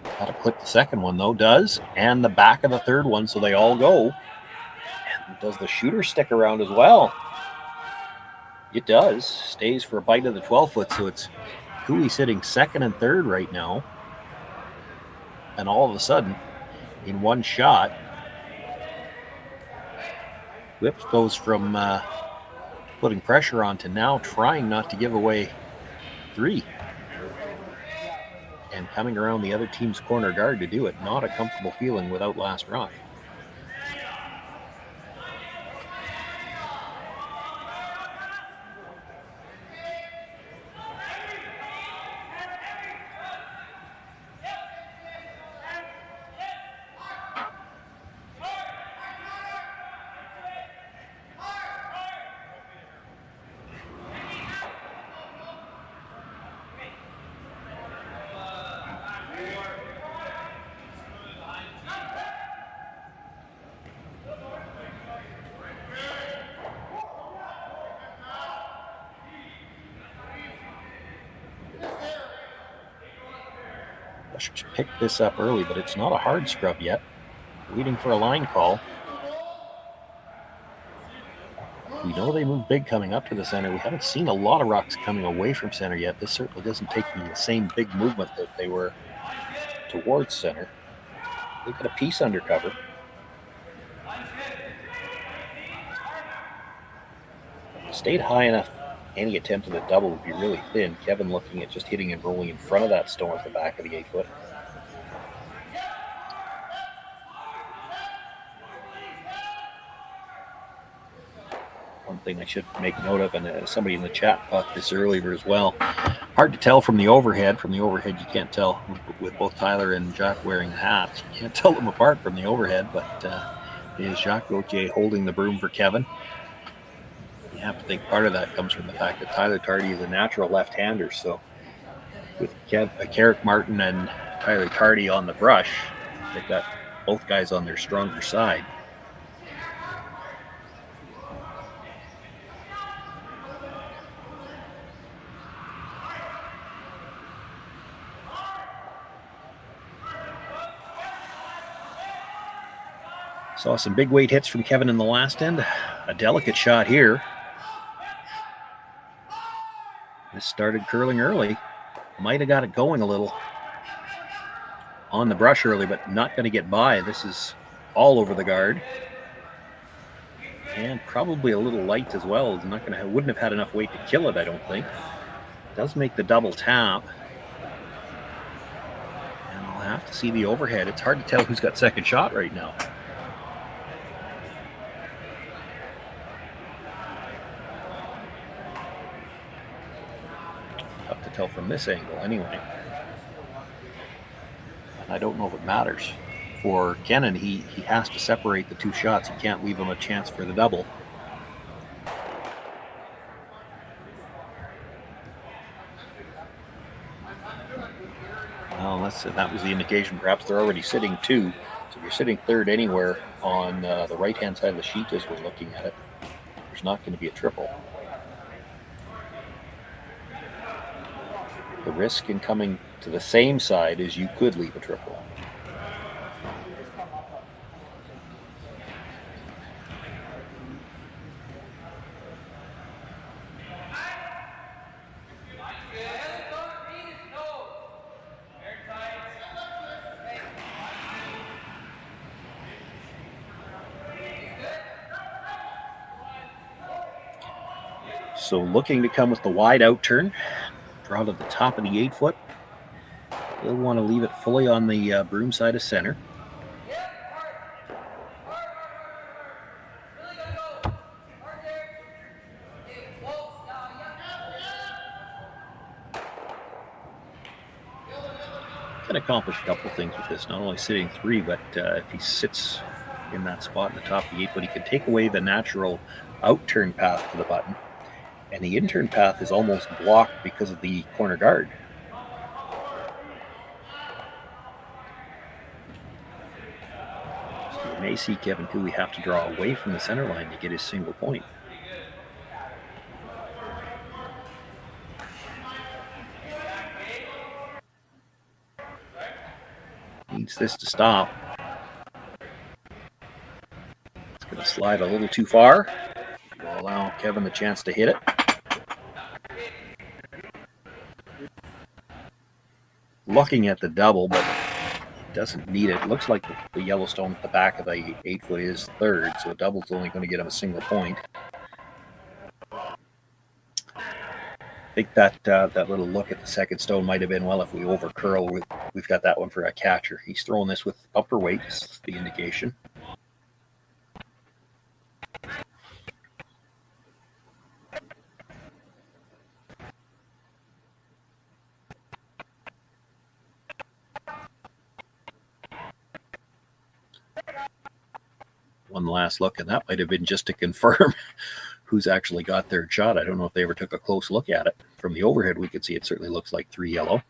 Got to clip the 2nd one though, does, and the back of the 3rd one, so they all go. And does the shooter stick around as well? It does. Stays for a bite of the 12 foot, so it's Cooley sitting 2nd and 3rd right now. And all of a sudden, in one shot, Wipf goes from putting pressure on to now trying not to give away 3. And coming around the other team's corner guard to do it. Not a comfortable feeling without last rock. Rushers picked this up early, but it's not a hard scrub yet. Waiting for a line call. We know they move big coming up to the center. We haven't seen a lot of rocks coming away from center yet. This certainly doesn't take the same big movement that they were towards center. They got a piece under cover. Stayed high enough. Any attempt at a double would be really thin. Kevin looking at just hitting and rolling in front of that stone at the back of the 8-foot. One thing I should make note of, and somebody in the chat caught this earlier as well, hard to tell from the overhead. From the overhead, you can't tell. With both Tyler and Jacques wearing hats, you can't tell them apart from the overhead, but is Jacques Gauthier holding the broom for Kevin? You have to think part of that comes from the fact that Tyler Tardy is a natural left-hander, so with Carrick Martin and Tyler Tardy on the brush, they've got both guys on their stronger side. Saw some big weight hits from Kevin in the last end. A delicate shot here. This started curling early. Might have got it going a little on the brush early, but not going to get by. This is all over the guard. And probably a little light as well. Wouldn't have had enough weight to kill it, I don't think. Does make the double tap. And I'll have to see the overhead. It's hard to tell who's got second shot right now. Tell from this angle anyway. And I don't know if it matters. For Kenan, he has to separate the two shots. He can't leave him a chance for the double. Well, that was the indication. Perhaps they're already sitting two. So if you're sitting third anywhere on the right-hand side of the sheet as we're looking at it, there's not going to be a triple. The risk in coming to the same side is you could leave a triple. So looking to come with the wide out turn. Draw to the top of the 8-foot. He'll want to leave it fully on the broom side of center. Can accomplish a couple things with this. Not only sitting three, but if he sits in that spot in the top of the 8-foot, he can take away the natural out turn path to the button. And the in-turn path is almost blocked because of the corner guard. So you may see Kevin Cooley have to draw away from the center line to get his single point. Needs this to stop. It's going to slide a little too far. Will allow Kevin the chance to hit it. Looking at the double, but it doesn't need it. It looks like the Yellowstone at the back of the 8-foot is third, so a double's only going to get him a single point. I think that little look at the second stone might have been, well, if we over curl, we've got that one for a catcher. He's throwing this with upper weight, is the indication. One last look, and that might have been just to confirm who's actually got their shot. I don't know if they ever took a close look at it. From the overhead, we could see it certainly looks like 3 yellow.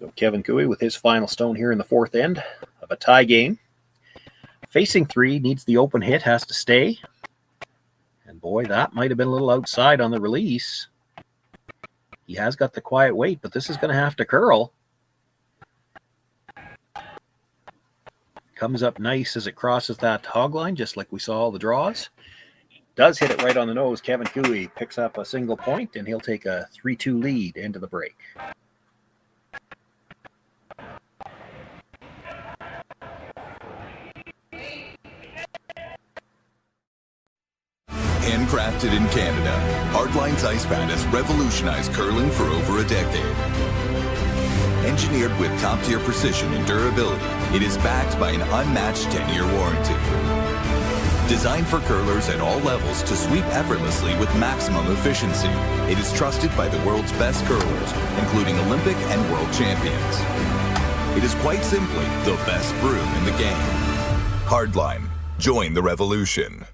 So Kevin Cooey with his final stone here in the fourth end of a tie game. Facing three, needs the open hit, has to stay. And boy, that might have been a little outside on the release. He has got the quiet weight, but this is going to have to curl. Comes up nice as it crosses that hog line, just like we saw all the draws. Does hit it right on the nose. Kevin Cooey picks up a single point, and he'll take a 3-2 lead into the break. Handcrafted in Canada, Hardlines Ice Pad has revolutionized curling for over a decade. Engineered with top-tier precision and durability, it is backed by an unmatched 10-year warranty. Designed for curlers at all levels to sweep effortlessly with maximum efficiency, it is trusted by the world's best curlers, including Olympic and world champions. It is quite simply the best broom in the game. Hardline. Join the revolution.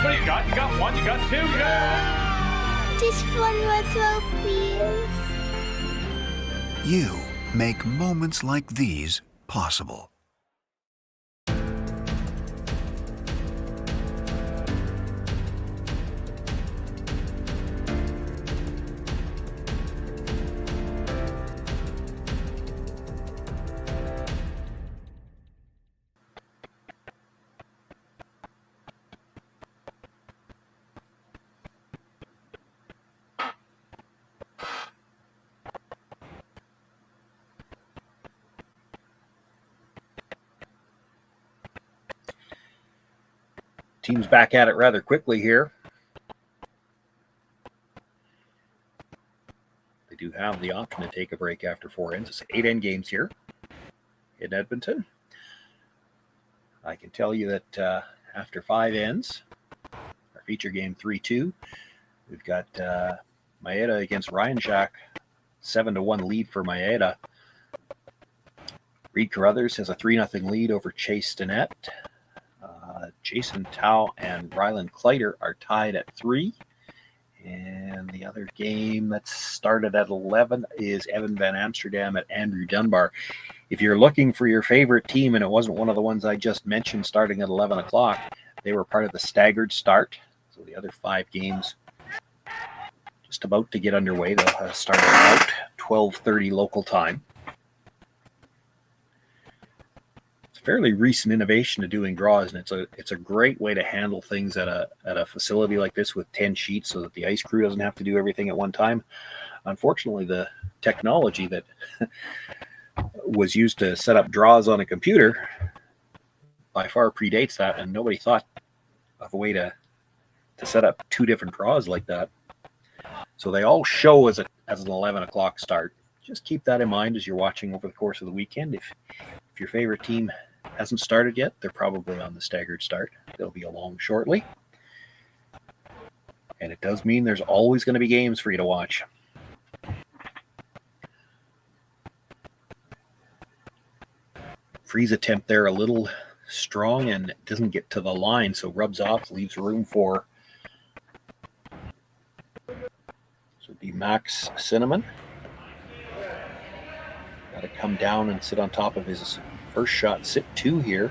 What do you got? You got one, you got two, you got... Just one more throw, please. You make moments like these possible. Team's back at it rather quickly here. They do have the option to take a break after 4 ends. It's 8 end games here in Edmonton. I can tell you that after 5 ends, our feature game 3-2, we've got Maeda against Ryan Shack, 7-1 lead for Maeda. Reed Carruthers has a 3-0 lead over Chase Stinnett. Jason Tao and Ryland Kleider are tied at 3. And the other game that started at 11 is Evan Van Amsterdam at Andrew Dunbar. If you're looking for your favorite team, and it wasn't one of the ones I just mentioned starting at 11 o'clock, they were part of the staggered start. So the other 5 games just about to get underway. They'll start at about 12:30 local time. Fairly recent innovation to doing draws, and it's a great way to handle things at a facility like this with 10 sheets so that the ice crew doesn't have to do everything at one time. Unfortunately, the technology that was used to set up draws on a computer by far predates that, and nobody thought of a way to set up 2 different draws like that. So they all show as an 11 o'clock start. Just keep that in mind as you're watching over the course of the weekend. If your favorite team hasn't started yet, they're probably on the staggered start. They'll be along shortly. And it does mean there's always going to be games for you to watch. Freeze attempt there a little strong and doesn't get to the line, so rubs off, leaves room for it'd be Max Cinnamon. Got to come down and sit on top of his first shot, sit 2 here.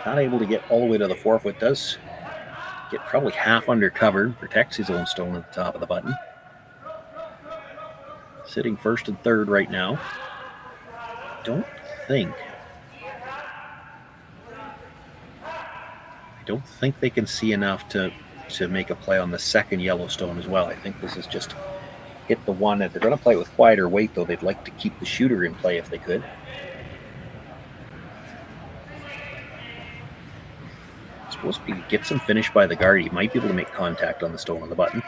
Not able to get all the way to the forefoot. Does get probably half under cover. Protects his own stone at the top of the button. Sitting first and third right now. Don't think don't think they can see enough to make a play on the second Yellowstone as well. I think this is just hit the one that they're going to play with quieter weight, though. They'd like to keep the shooter in play if they could. I suppose if he gets him finished by the guard, he might be able to make contact on the stone on the button.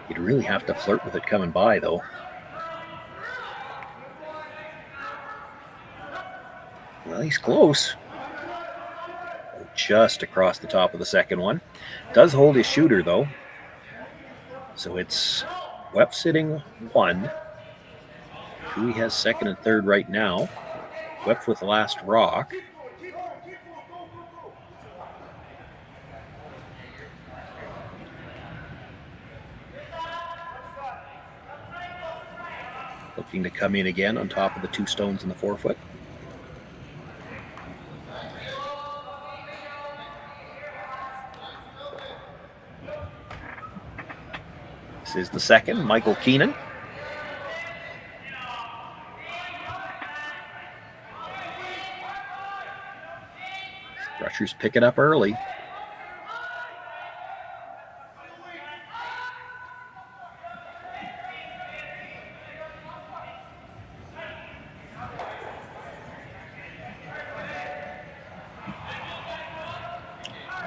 You'd really have to flirt with it coming by, though. Well, he's close. Just across the top of the second one. Does hold his shooter, though. So it's Wipf sitting 1. Cooey has second and third right now. Wipf with the last rock. Looking to come in again on top of the 2 stones in the 4-foot. This is the second, Michael Kenan. Rushers pick it up early.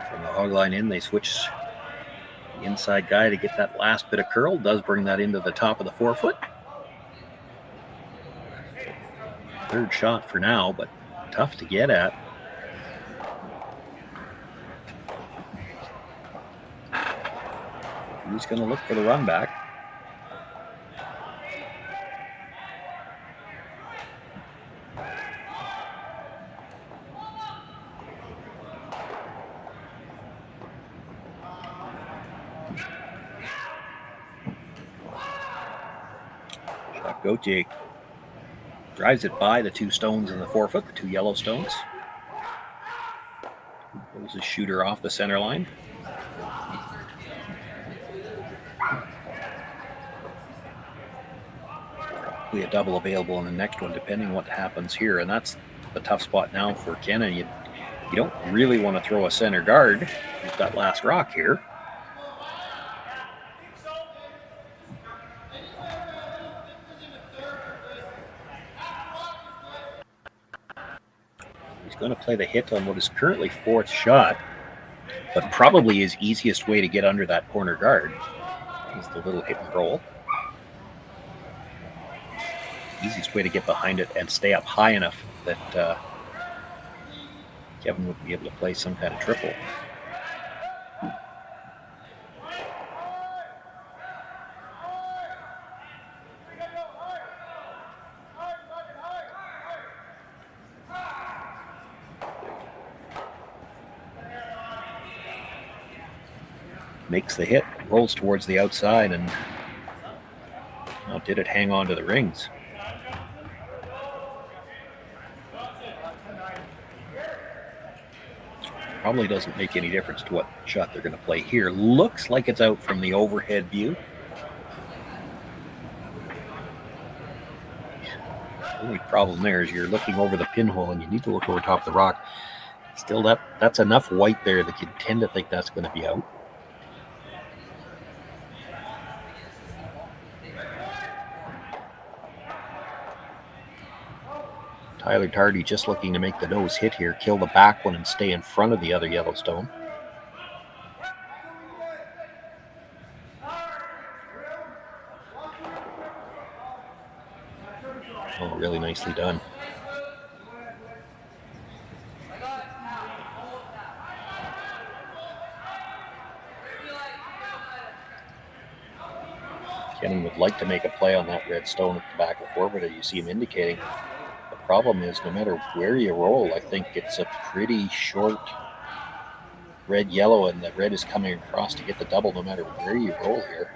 From the hog line in, they switch the inside guy to get that last bit of curl. Does bring that into the top of the 4-foot. Third shot for now, but tough to get at. He's going to look for the run back. Gauthier drives it by the 2 stones in the 4-foot, the 2 yellow stones. Pulls his shooter off the center line. Probably a double available in the next one, depending what happens here, and that's the tough spot now for Kenan. You don't really want to throw a center guard with that last rock here. Going to play the hit on what is currently 4th shot, but probably his easiest way to get under that corner guard is the little hit and roll. Easiest way to get behind it and stay up high enough that Kevin would be able to play some kind of triple. Makes the hit, rolls towards the outside, and did it hang on to the rings? Probably doesn't make any difference to what shot they're going to play here. Looks like it's out from the overhead view. The only problem there is you're looking over the pinhole and you need to look over top of the rock. Still, that's enough white there that you tend to think that's going to be out. Tyler Tardy just looking to make the nose hit here, kill the back one and stay in front of the other Yellowstone. Oh, really nicely done. Kenan would like to make a play on that red stone at the back of the forward, as you see him indicating. The problem is, no matter where you roll, I think it's a pretty short red-yellow, and the red is coming across to get the double no matter where you roll here.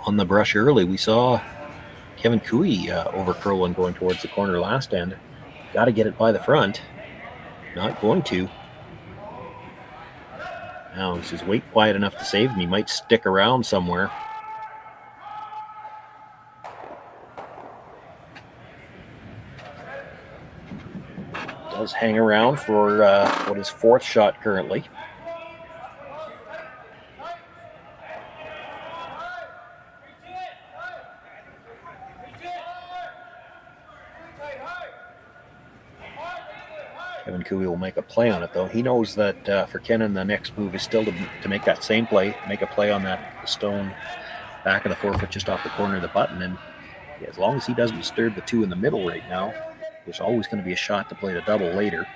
On the brush early, we saw Kevin Cooey over curl one going towards the corner last end. Got to get it by the front. Not going to. Now he's his weight quiet enough to save him. He might stick around somewhere. Does hang around for what is fourth shot currently. Kevin Cooey will make a play on it, though. He knows that for Kenan, the next move is still to make that same play, make a play on that stone back of the forefoot just off the corner of the button. And as long as he doesn't disturb the two in the middle right now, there's always going to be a shot to play the double later.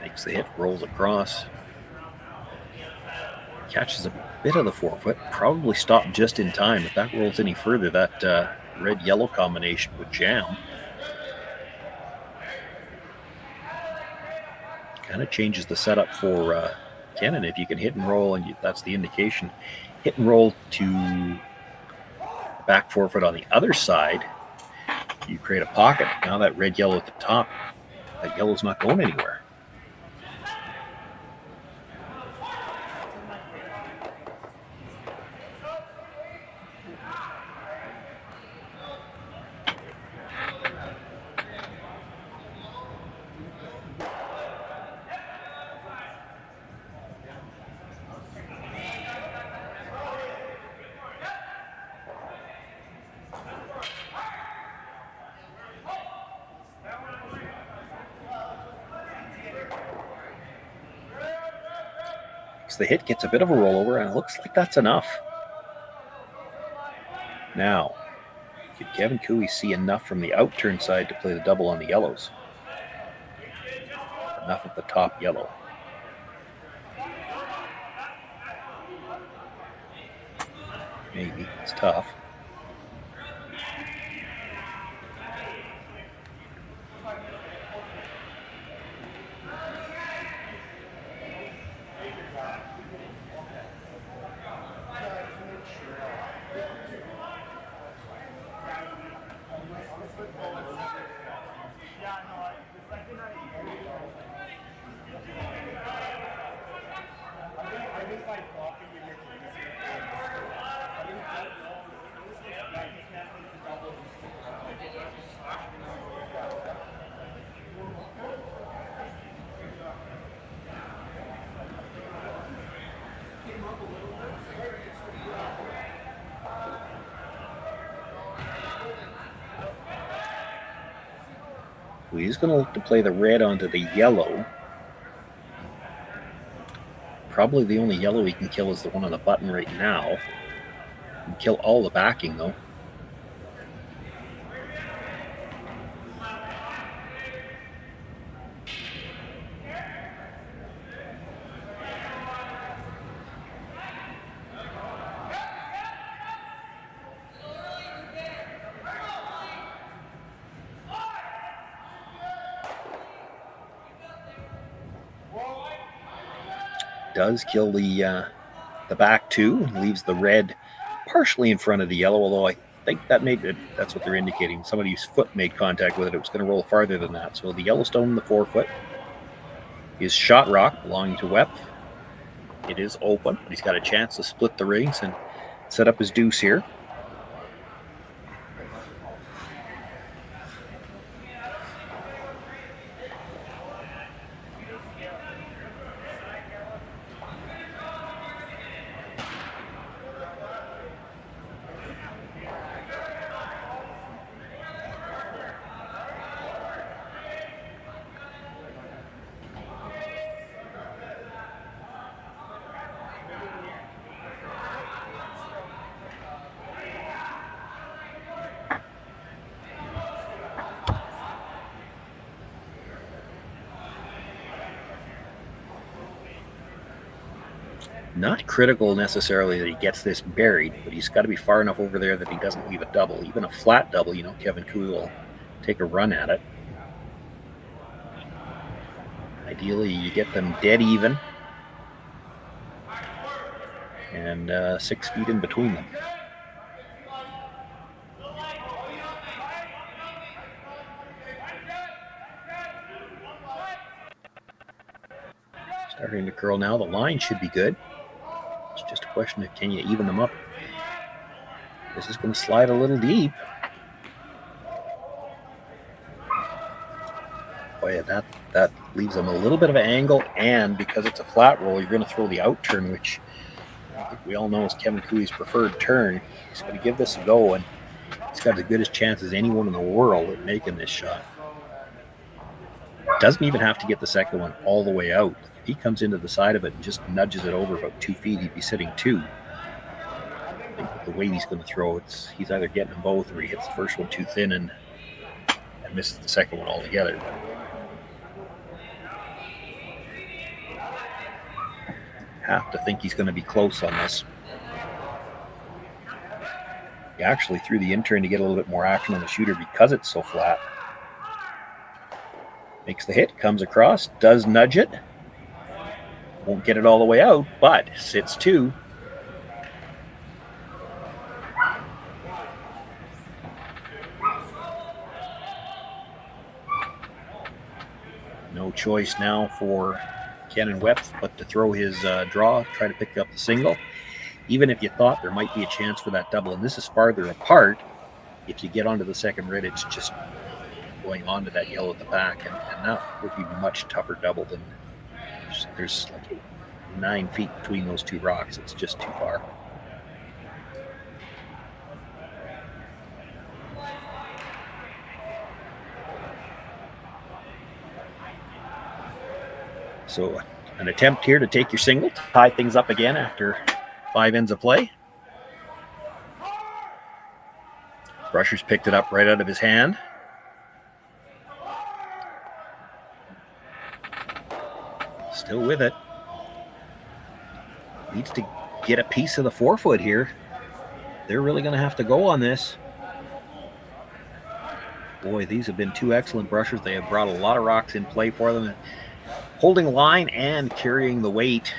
Makes the hit, rolls across. Catches a bit of the forefoot. Probably stopped just in time. If that rolls any further, that red-yellow combination would jam. Kind of changes the setup for Kenan. If you can hit and roll, and that's the indication. Hit and roll to back forefoot on the other side, you create a pocket. Now that red-yellow at the top, that yellow's not going anywhere. The hit gets a bit of a rollover, and it looks like that's enough. Now, did Kevin Cooey see enough from the outturn side to play the double on the yellows? Enough of the top yellow. Maybe. It's tough. He's going to look to play the red onto the yellow. Probably the only yellow he can kill is the one on the button right now. He can kill all the backing, though. Does kill the back two, leaves the red partially in front of the yellow, although I think that that's what they're indicating. Somebody's foot made contact with it. It was going to roll farther than that. So the Yellowstone in the forefoot is shot rock belonging to Wipf. It is open, but he's got a chance to split the rings and set up his deuce here. Not critical necessarily that he gets this buried, but he's got to be far enough over there that he doesn't leave a double. Even a flat double, Kevin Cooey will take a run at it. Ideally, you get them dead even and 6 feet in between them. Starting to curl now. The line should be good. It's just a question of can you even them up. This is going to slide a little deep. Boy, that leaves them a little bit of an angle, and because it's a flat roll, you're going to throw the out turn, which I think we all know is Kevin Cooey's preferred turn. He's going to give this a go, and he's got as good a chance as anyone in the world at making this shot. Doesn't even have to get the second one all the way out. If he comes into the side of it and just nudges it over about 2 feet, he'd be sitting 2. I think with the weight he's going to throw, he's either getting them both or he hits the first one too thin and misses the second one altogether. Have to think he's going to be close on this. He actually threw the in-turn to get a little bit more action on the shooter because it's so flat. Makes the hit, comes across, does nudge it. Won't get it all the way out, but sits 2. No choice now for Kenan Wipf but to throw his draw, try to pick up the single. Even if you thought there might be a chance for that double, and this is farther apart, if you get onto the second red, it's just going onto that yellow at the back, and that would be much tougher double than there's like 9 feet between those 2 rocks. It's just too far. So an attempt here to take your single, to tie things up again after 5 ends of play. Brusher's picked it up right out of his hand. Still with it. Needs to get a piece of the 4-foot here. They're really going to have to go on this. Boy, these have been 2 excellent brushers. They have brought a lot of rocks in play for them. Holding line and carrying the weight.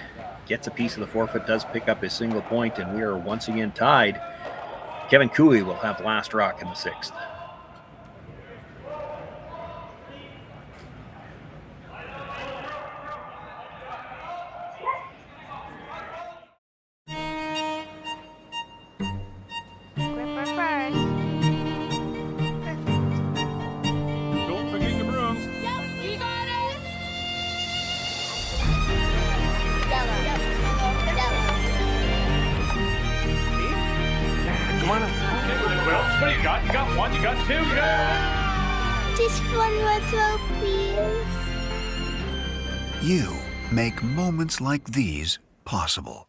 Gets a piece of the 4-foot, does pick up his single point, and we are once again tied. Kevin Cooey will have last rock in the 6th. Don't forget your brooms. You got it. Come on up. Okay, well, what do you got? You got 1, you got 2, you got... Just one more throw, please. You make moments like these possible.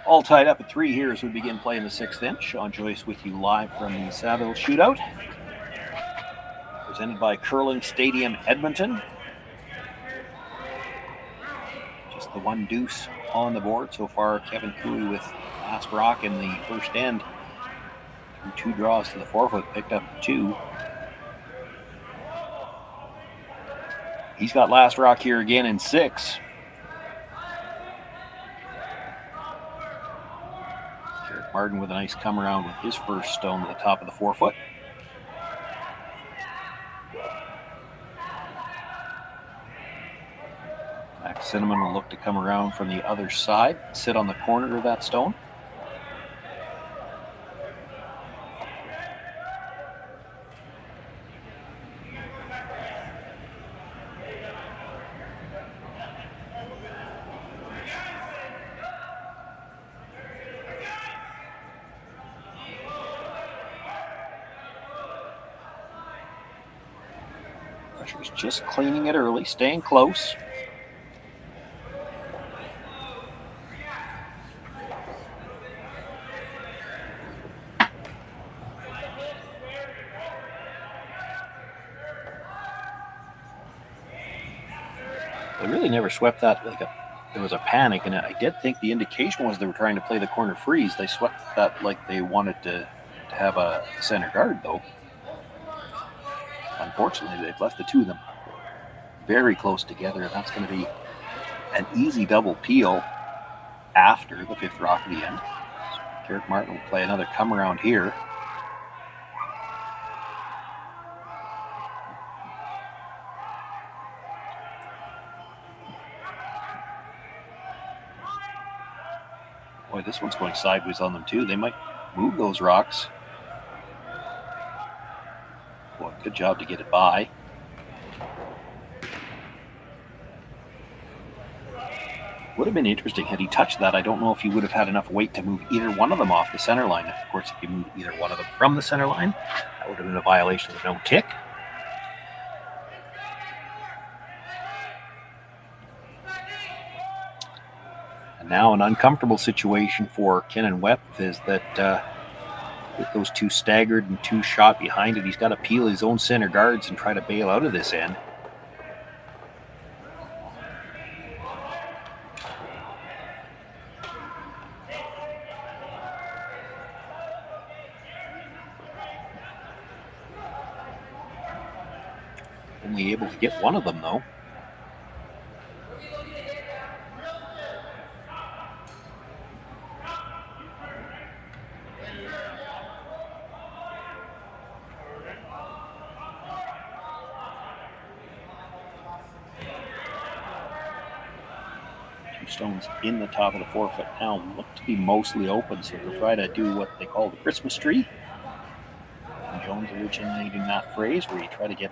All tied up at 3 here as we begin playing the 6th inch. Sean Joyce with you live from the Saville Shootout. Presented by Curling Stadium, Edmonton. Just the 1 deuce on the board so far. Kevin Cooey with last rock in the first end. Through 2 draws to the 4-foot, picked up 2. He's got last rock here again in 6. Derek Martin with a nice come around with his first stone at the top of the 4-foot. Max Cinnamon will look to come around from the other side, sit on the corner of that stone. Pressure's just cleaning it early, staying close. They really never swept that. There was a panic, and I did think the indication was they were trying to play the corner freeze. They swept that like they wanted to have a center guard, though. Unfortunately, they've left the two of them very close together, and that's going to be an easy double peel after the 5th rock at the end. So Derek Martin will play another come around here. Boy, this one's going sideways on them too. They might move those rocks. Boy, good job to get it by. Would have been interesting had he touched that. I don't know if he would have had enough weight to move either one of them off the center line. Of course, if you move either one of them from the center line, that would have been a violation of no tick. And now an uncomfortable situation for Kenan Wipf is that with those two staggered and two shot behind it, he's got to peel his own center guards and try to bail out of this end. Only able to get one of them, though. Stones in the top of the 4-foot now look to be mostly open, so they'll try to do what they call the Christmas tree. And Jones originating that phrase where you try to get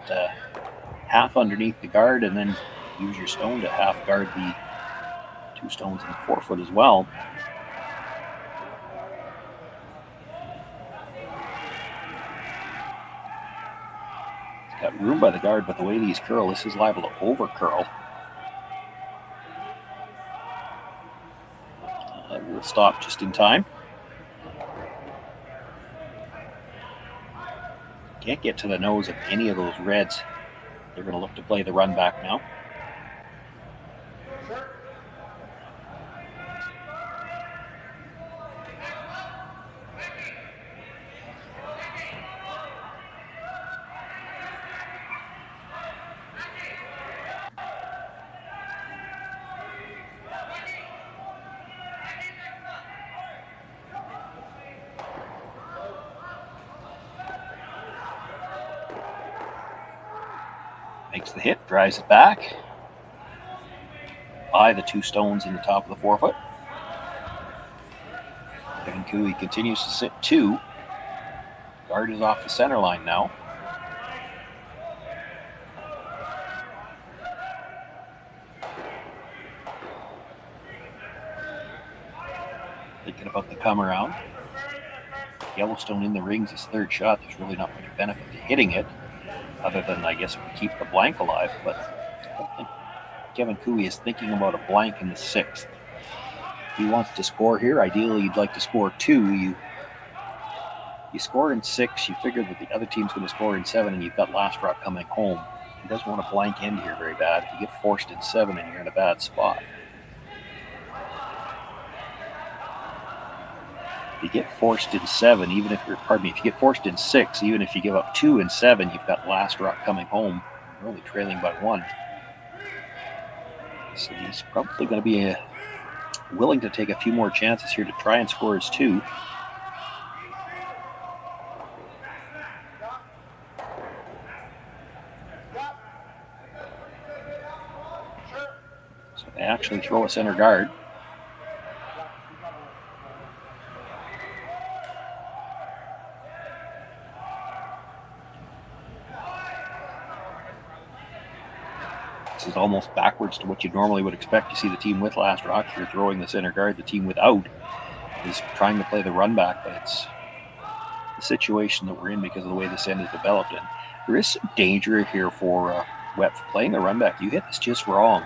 half underneath the guard and then use your stone to half guard the 2 stones in the 4-foot as well. It's got room by the guard, but the way these curl, this is liable to over curl. Will stop just in time. Can't get to the nose of any of those reds. They're going to look to play the run back now. Makes the hit, drives it back by the 2 stones in the top of the 4-foot. Kevin Cooey continues to sit 2. Guard is off the center line now. Thinking about the come around. Yellowstone in the rings, his 3rd shot. There's really not much benefit to hitting it, other than, I guess, it would keep the blank alive, but I don't think Kevin Cooey is thinking about a blank in the 6th. He wants to score here. Ideally, you'd like to score 2. You score in 6, you figure that the other team's going to score in 7, and you've got last rock coming home. He doesn't want a blank end here very bad. If you get forced in 7, and you're in a bad spot. If you get forced in 7, even if if you get forced in 6, even if you give up 2 and 7, you've got last rock coming home. You're only trailing by 1. So he's probably going to be willing to take a few more chances here to try and score his 2. So they actually throw a center guard. This is almost backwards to what you normally would expect to see the team with last rock. If you're throwing the center guard, the team without is trying to play the run back, but it's the situation that we're in because of the way this end is developed. And there is some danger here for Wipf playing the run back. You hit this just wrong,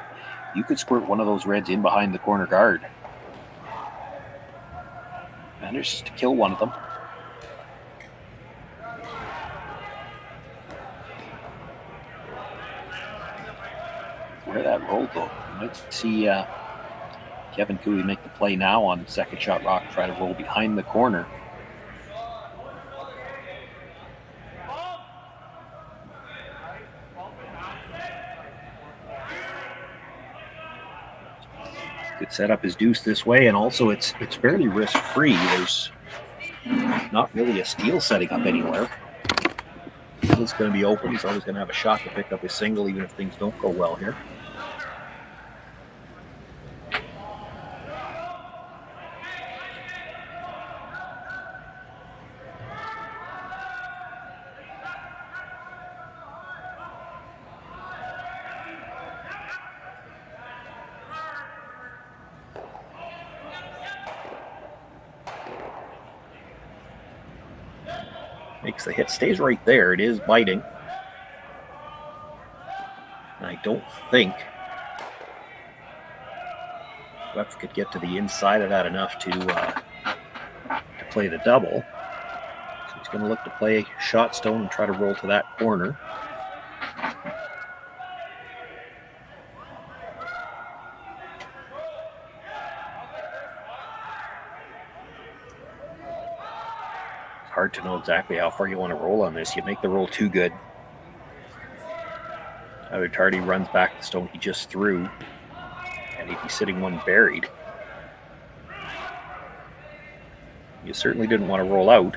you could squirt one of those Reds in behind the corner guard. Manages to kill one of them. Where that rolled though. You might see Kevin Cooey make the play now on second shot rock, try to roll behind the corner. Could set up his deuce this way, and also it's fairly risk-free. There's not really a steal setting up anywhere. He's going to be open. He's always going to have a shot to pick up his single, even if things don't go well here. Makes the hit, stays right there. It is biting. And I don't think Wipf could get to the inside of that enough to play the double. So he's going to look to play shot stone and try to roll to that corner. Hard to know exactly how far you want to roll on this. You make the roll too good. Tyler Tardy runs back the stone he just threw, and he'd be sitting one buried. You certainly didn't want to roll out.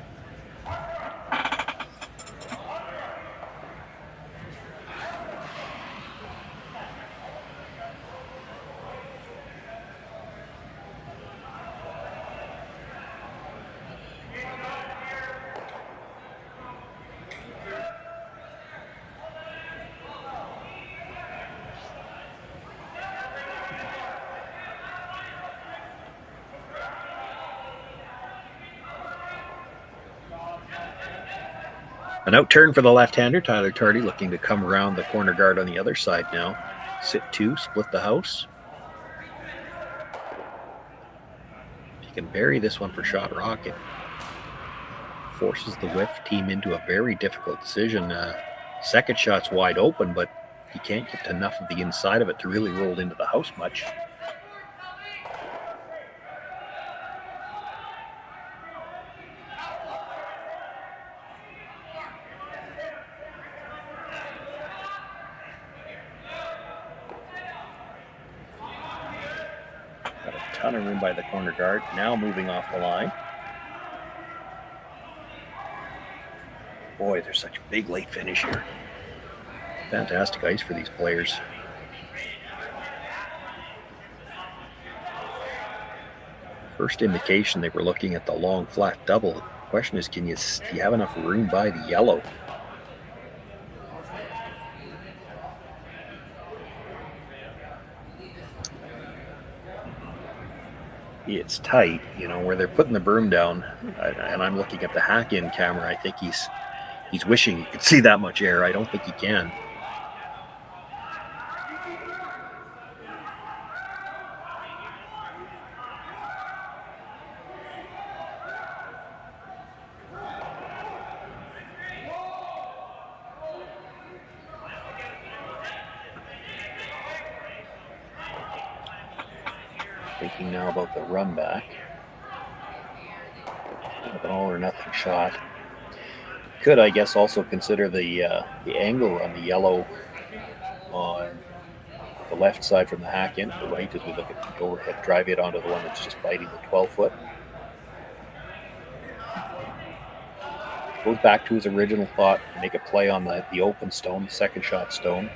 An out turn for the left-hander, Tyler Tardy, looking to come around the corner guard on the other side now. Sit 2, split the house. If you can bury this one for shot rock, it forces the Wipf team into a very difficult decision. Second shot's wide open, but he can't get enough of the inside of it to really roll into the house much. Ton of room by the corner guard. Now moving off the line. Boy, there's such a big late finish here. Fantastic ice for these players. First indication they were looking at the long flat double. The question is, do you have enough room by the yellow? It's tight, where they're putting the broom down, and I'm looking at the hack-in camera. I think he's wishing he could see that much air. I don't think he can. Thinking now about the run back. An all or nothing shot. Could, I guess, also consider the angle on the yellow on the left side from the hack in, the right as we look at the overhead drive it onto the one that's just biting the 12-foot. Goes back to his original thought, make a play on the open stone, the second shot stone.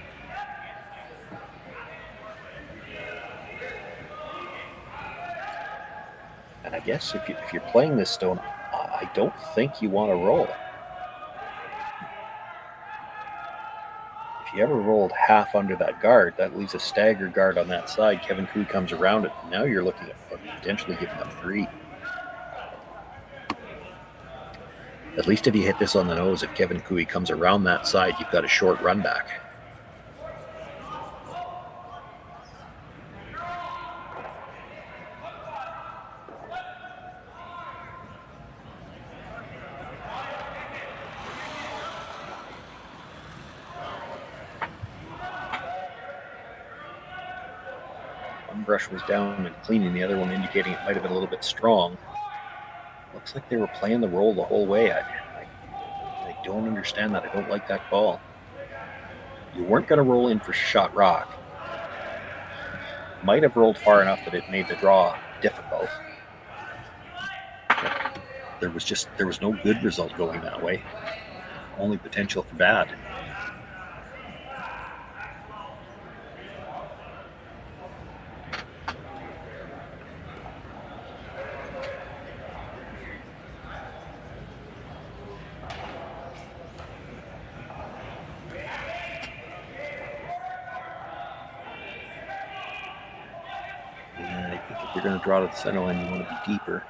And I guess if you're playing this stone, I don't think you want to roll. If you ever rolled half under that guard, that leaves a stagger guard on that side. Kevin Cooey comes around it. Now you're looking at potentially giving up 3. At least if you hit this on the nose, if Kevin Cooey comes around that side, you've got a short run back. One brush was down and cleaning, the other one indicating it might have been a little bit strong. Looks like they were playing the roll the whole way. I don't understand that. I don't like that call. You weren't going to roll in for shot rock. Might have rolled far enough that it made the draw difficult. There was no good result going that way. Only potential for bad. If you're going to draw to the center line, you want to be deeper.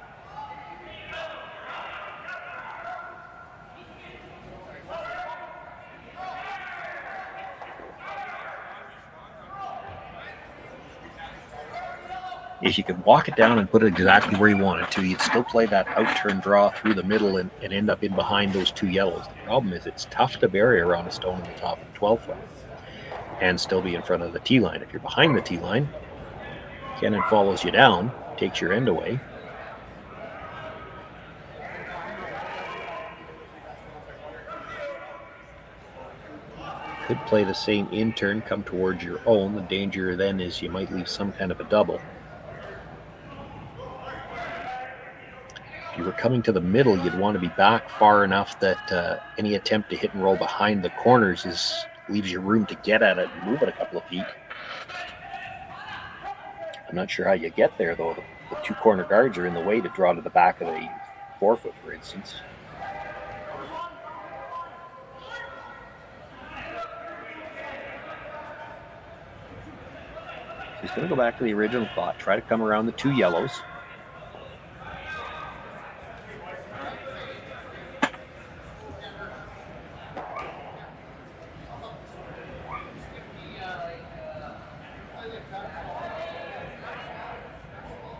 If you could walk it down and put it exactly where you wanted to, you'd still play that out-turn draw through the middle and end up in behind those 2 yellows. The problem is it's tough to bury around a stone on the top of the 12-foot and still be in front of the tee line. If you're behind the tee line, Kenan follows you down, takes your end away. Could play the same in-turn, come towards your own. The danger then is you might leave some kind of a double. If you were coming to the middle, you'd want to be back far enough that any attempt to hit and roll behind the corners leaves you room to get at it and move it a couple of feet. I'm not sure how you get there, though. The 2 corner guards are in the way to draw to the back of the 4-foot, for instance. He's going to go back to the original thought, try to come around the 2 yellows.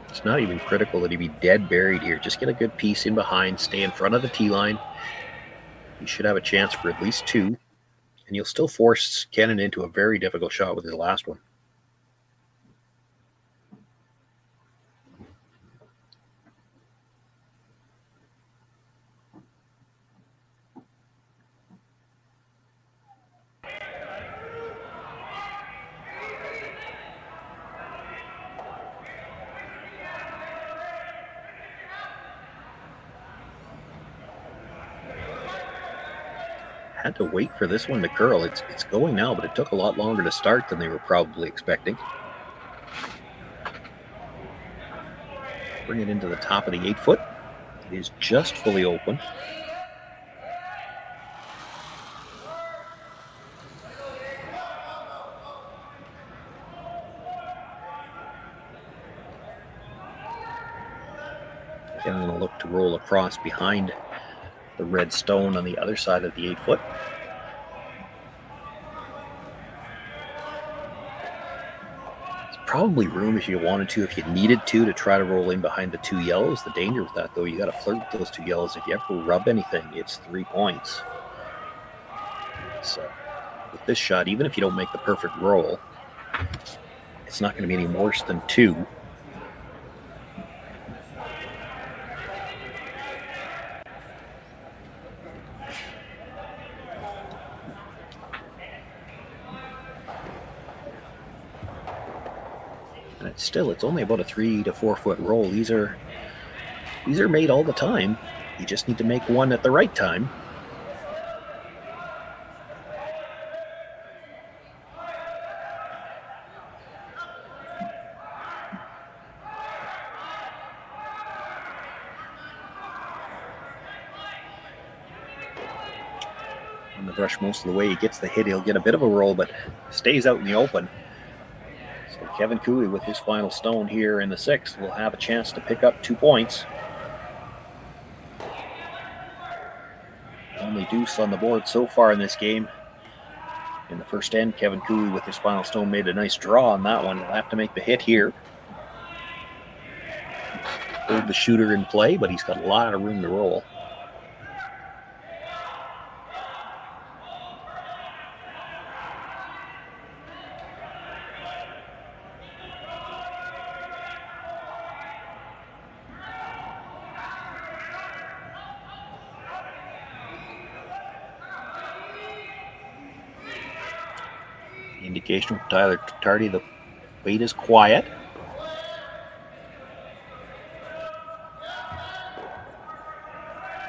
It's not even critical that he be dead buried here. Just get a good piece in behind, stay in front of the tee line. You should have a chance for at least 2, and you'll still force Kenan into a very difficult shot with his last one. Had to wait for this one to curl. It's going now, but it took a lot longer to start than they were probably expecting. Bring it into the top of the 8-foot. It is just fully open. Again, I'm going to look to roll across behind the red stone on the other side of the 8-foot. There's probably room if you wanted to, if you needed to try to roll in behind the 2 yellows. The danger with that, though, you got to flirt with those 2 yellows. If you ever rub anything, it's 3 points. So with this shot, even if you don't make the perfect roll, it's not going to be any worse than 2. And it's only about a 3 to 4 foot roll. These are made all the time. You just need to make one at the right time. On the brush most of the way, he gets the hit. He'll get a bit of a roll, but stays out in the open. So Kevin Cooley with his final stone here in the 6th will have a chance to pick up 2 points. Only deuce on the board so far in this game. In the first end, Kevin Cooley with his final stone made a nice draw on that one. He'll have to make the hit here. Hold the shooter in play, but he's got a lot of room to roll. Indication from Tyler Tardy, the weight is quiet.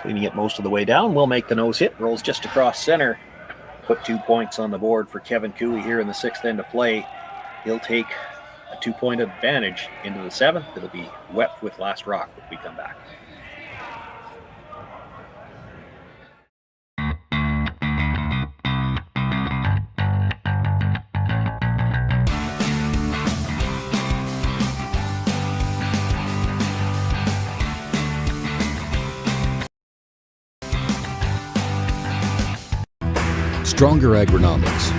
Cleaning it most of the way down, will make the nose hit, rolls just across center. Put 2 points on the board for Kevin Cooley here in the 6th end of play. He'll take a 2-point advantage into the 7th. It'll be Wipf with last rock when we come back. Stronger agronomics,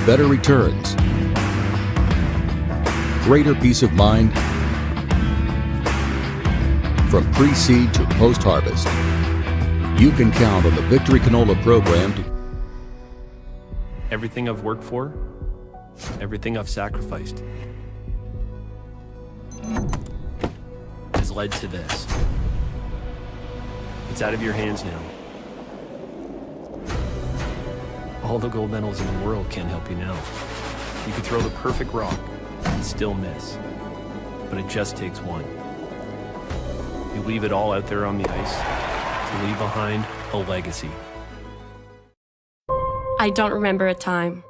better returns, greater peace of mind. From pre-seed to post-harvest, you can count on the Victory Canola program to... Everything I've worked for, everything I've sacrificed, has led to this. It's out of your hands now. All the gold medals in the world can't help you now. You could throw the perfect rock and still miss, but it just takes one. You leave it all out there on the ice to leave behind a legacy. I don't remember a time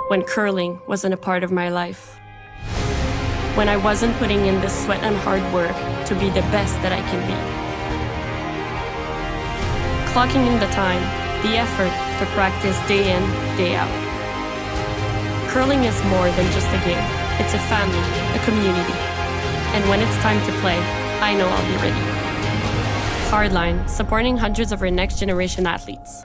when curling wasn't a part of my life. When I wasn't putting in the sweat and hard work to be the best that I can be. Clocking in the time, the effort to practice day in, day out. Curling is more than just a game. It's a family, a community. And when it's time to play, I know I'll be ready. Hardline, supporting hundreds of our next generation athletes.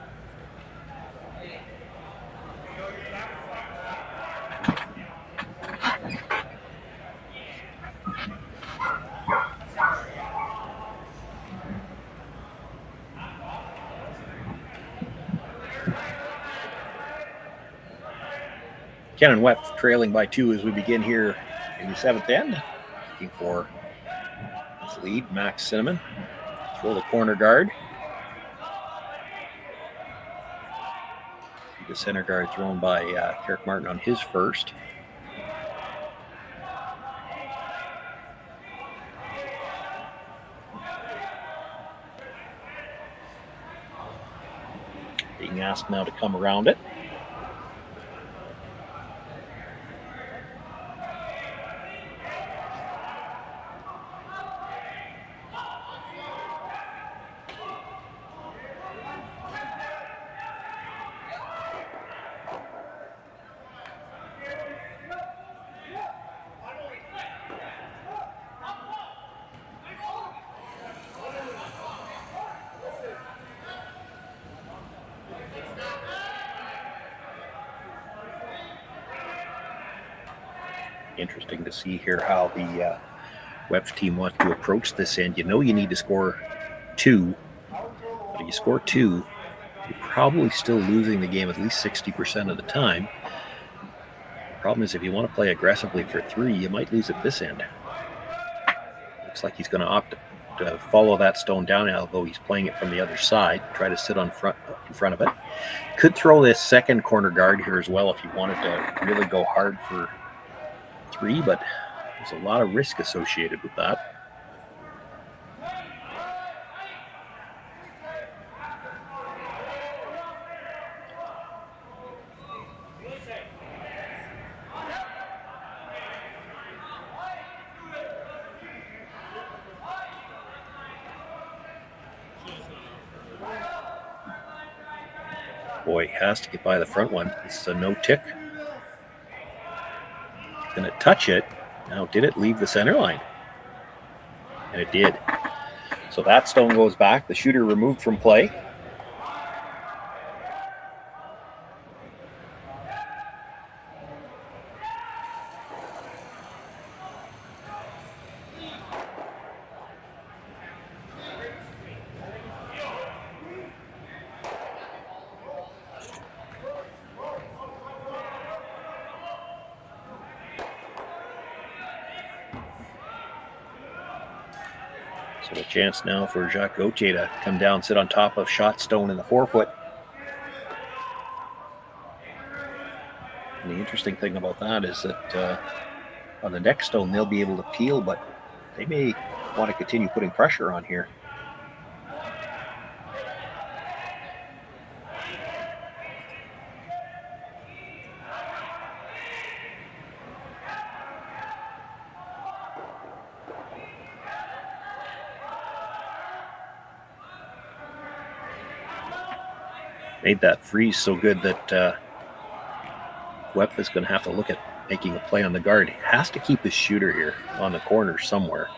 Kenan Wipf trailing by 2 as we begin here in the 7th end. Looking for his lead, Max Cinnamon. Throw the corner guard. The center guard thrown by Carrick Martin on his first. Being asked now to come around it. Interesting to see here how the Wipf team wants to approach this end. You know you need to score 2, but if you score 2, you're probably still losing the game at least 60% of the time. The problem is if you want to play aggressively for 3, you might lose at this end. Looks like he's going to opt to follow that stone down, although he's playing it from the other side. Try to sit in front of it. Could throw this second corner guard here as well if you wanted to really go hard for 3, but there's a lot of risk associated with that. Boy, has to get by the front one. This is a no tick. Gonna touch it. Now, did it leave the center line? And it did. So that stone goes back. The shooter removed from play. So a chance now for Jacques Gauthier to come down, sit on top of shot stone in the 4-foot. And the interesting thing about that is that on the next stone, they'll be able to peel, but they may want to continue putting pressure on here. Made that freeze so good that Wipf is going to have to look at making a play on the guard. He has to keep his shooter here on the corner somewhere.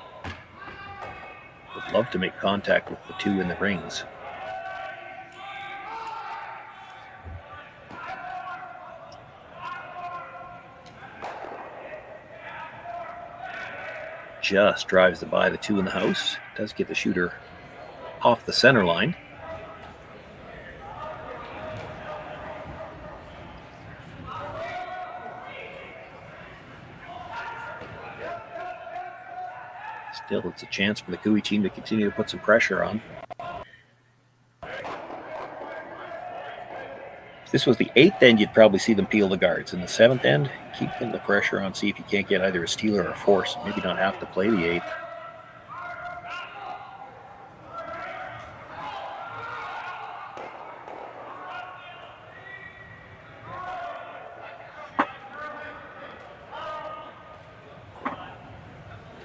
Would love to make contact with the two in the rings. Just drives it by the two in the house. Does get the shooter off the center line. Still, it's a chance for the Cooey team to continue to put some pressure on. If this was the 8th end, you'd probably see them peel the guards. In the 7th end, keep putting the pressure on, see if you can't get either a steal or a force. Maybe not have to play the 8th.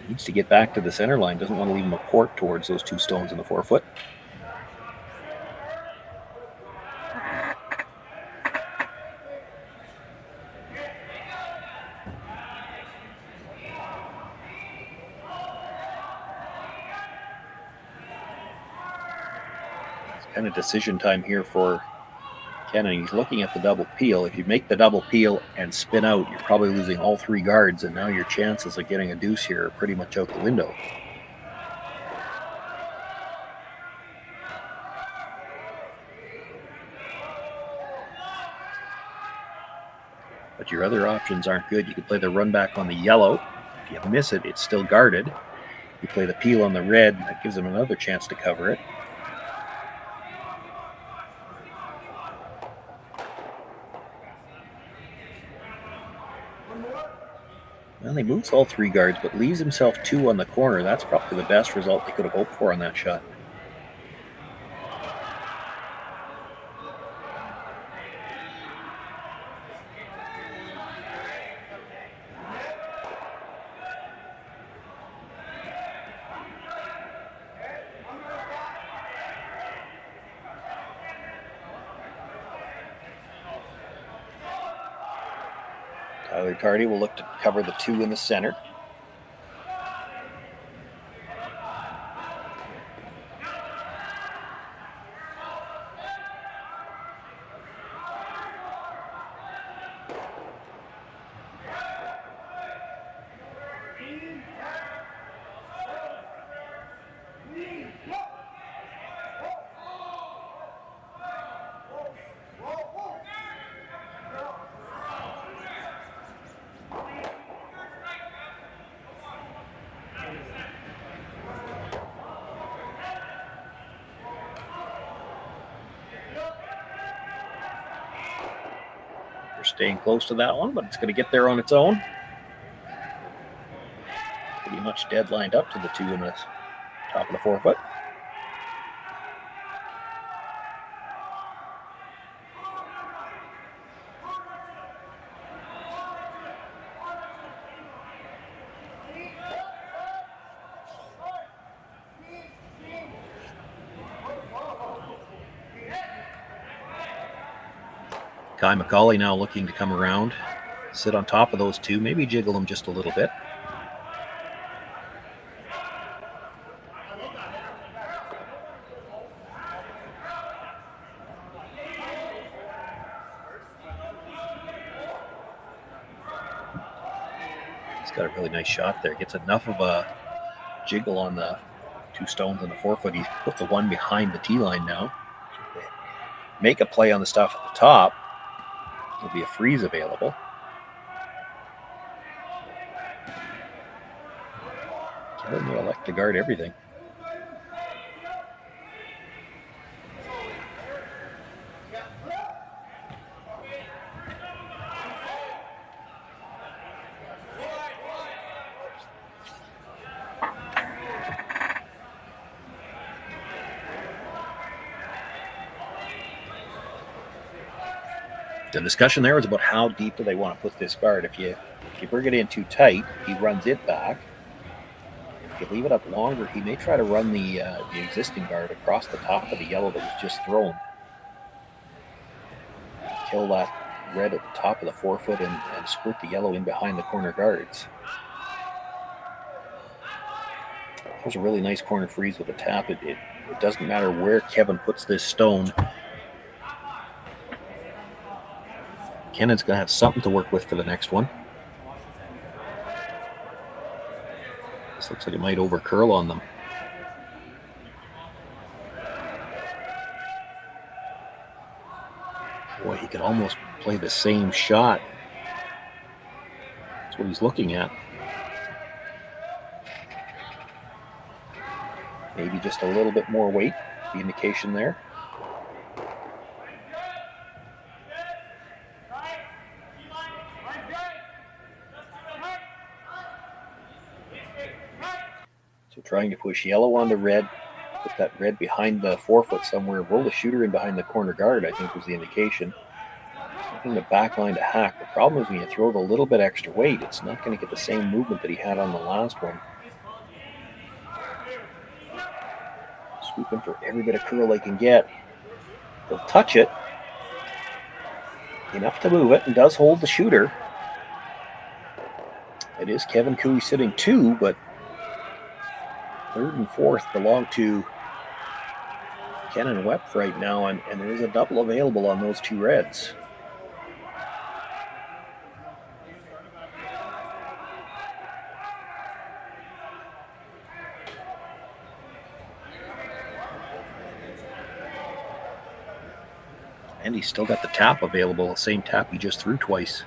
Needs to get back to the center line. Doesn't want to leave him a court towards those two stones in the 4-foot. It's kind of decision time here for Kenan. He's looking at the double peel. If you make the double peel and spin out, you're probably losing all 3 guards, and now your chances of getting a deuce here are pretty much out the window. But your other options aren't good. You can play the run back on the yellow. If you miss it, it's still guarded. You play the peel on the red, and that gives him another chance to cover it. Well, he moves all 3 guards, but leaves himself 2 on the corner. That's probably the best result they could have hoped for on that shot. Tyler Tardy will look to cover the 2 in the center. Staying close to that one, but it's going to get there on its own. pretty much dead lined up to the two in the top of the 4 foot. Kai McCauley now looking to come around, sit on top of those two, maybe jiggle them just a little bit. He's got a really nice shot there. Gets enough of a jiggle on the two stones on the 4 foot. He's put the one behind the tee line now. Make a play on the stuff at the top. There'll be a freeze available. Kevin will elect to guard everything. The discussion there was about how deep do they want to put this guard. If you bring it in too tight, he runs it back. If you leave it up longer, he may try to run the existing guard across the top of the yellow that was just thrown. Kill that red at the top of the 4 foot and squirt the yellow in behind the corner guards. There's a really nice corner freeze with a tap. It doesn't matter where Kevin puts this stone. Kenan's going to have something to work with for the next one. This looks like it might over curl on them. Boy, he could almost play the same shot. That's what he's looking at. Maybe just a little bit more weight, the indication there. Trying to push yellow onto red, put that red behind the 4 foot somewhere, roll the shooter in behind the corner guard, I think was the indication. Something the back line to hack. The problem is when you throw the little bit extra weight, it's not going to get the same movement that he had on the last one. Swooping for every bit of curl they can get. They'll touch it. Enough to move it, and does hold the shooter. It is Kevin Cooey sitting 2, but third and fourth belong to Kenan Wipf right now, and there is a double available on those two reds. And he's still got the tap available, the same tap he just threw twice.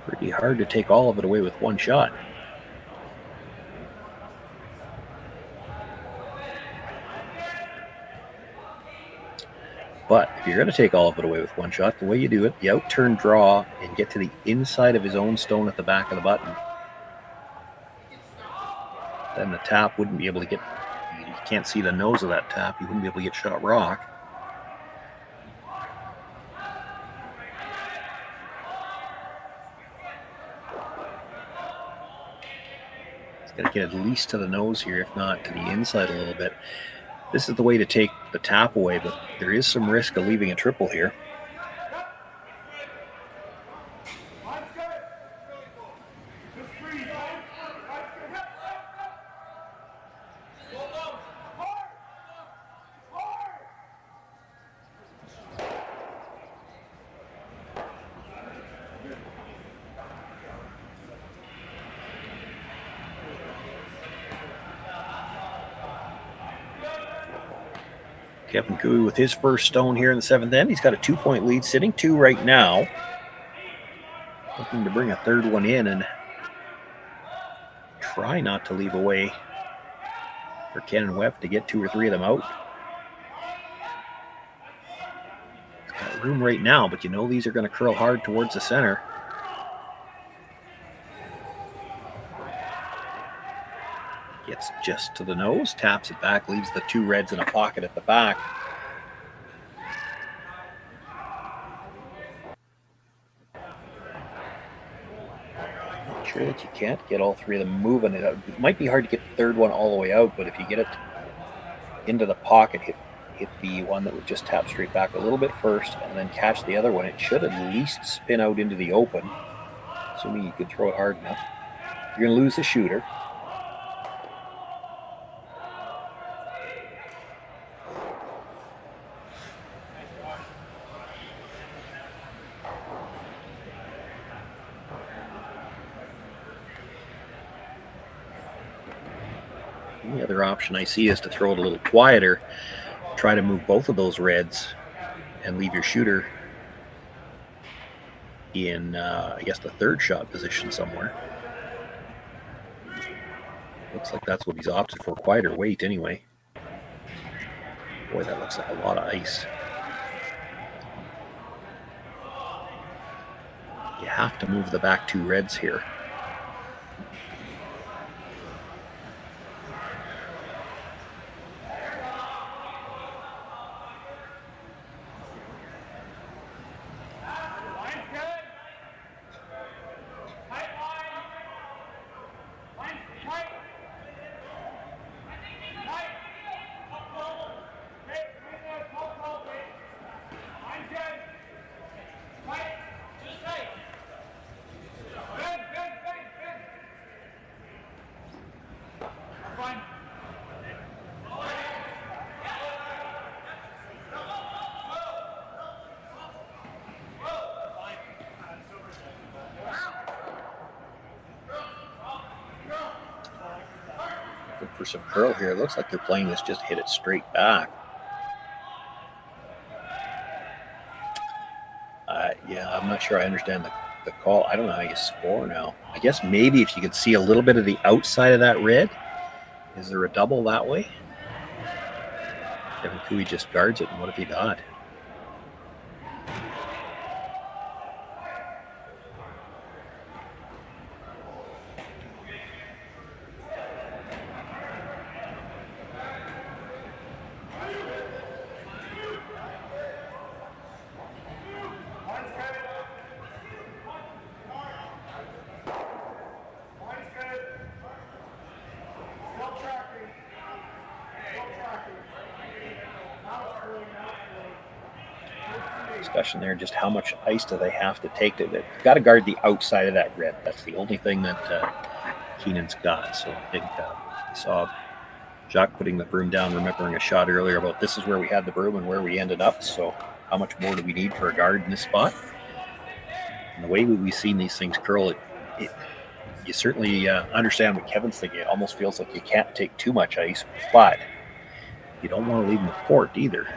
Pretty hard to take all of it away with one shot. But if you're going to take all of it away with one shot, the way you do it, the out-turn draw and get to the inside of his own stone at the back of the button. Then the tap wouldn't be able to get, you can't see the nose of that tap, you wouldn't be able to get shot rock. Got to get at least to the nose here, if not to the inside a little bit. This is the way to take the tap away, but there is some risk of leaving a triple here. Kevin Cooey with his first stone here in the 7th end. He's got a 2-point lead, sitting 2 right now. Looking to bring a third one in and try not to leave away for Kenan Wipf to get 2 or 3 of them out. He's got broom right now, but you know these are going to curl hard towards the center. Gets just to the nose, taps it back, leaves the 2 reds in a pocket at the back. Not sure that you can't get all 3 of them moving. It might be hard to get the 3rd one all the way out, but if you get it into the pocket, hit the one that would just tap straight back a little bit first, and then catch the other one, it should at least spin out into the open, assuming you could throw it hard enough. You're going to lose the shooter. The other option I see is to throw it a little quieter, try to move both of those reds and leave your shooter in, I guess, the 3rd shot position somewhere. Looks like that's what he's opted for, quieter weight anyway. Boy, that looks like a lot of ice. You have to move the back 2 reds here. For some curl here. It looks like they're playing this just hit it straight back. Yeah, I'm not sure I understand the call. I don't know how you score now. I guess maybe if you could see a little bit of the outside of that red. Is there a double that way? Kevin Cooey just guards it, and what if he got? Discussion there, just how much ice do they have to take to it? Got to guard the outside of that red. That's the only thing that Kenan's got. So I think I saw Jacques putting the broom down, remembering a shot earlier about this is where we had the broom and where we ended up. So how much more do we need for a guard in this spot? And the way we've seen these things curl, you certainly understand what Kevin's thinking. It almost feels like you can't take too much ice, but you don't want to leave them a fort either.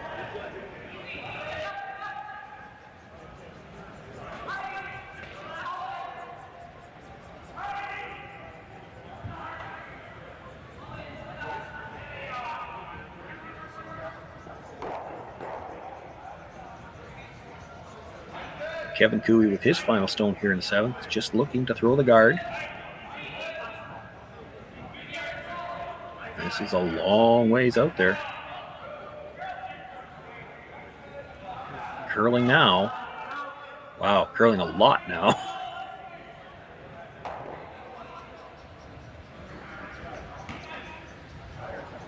Kevin Cooey with his final stone here in the 7th, just looking to throw the guard. This is a long ways out there. Curling now. Wow, curling a lot now.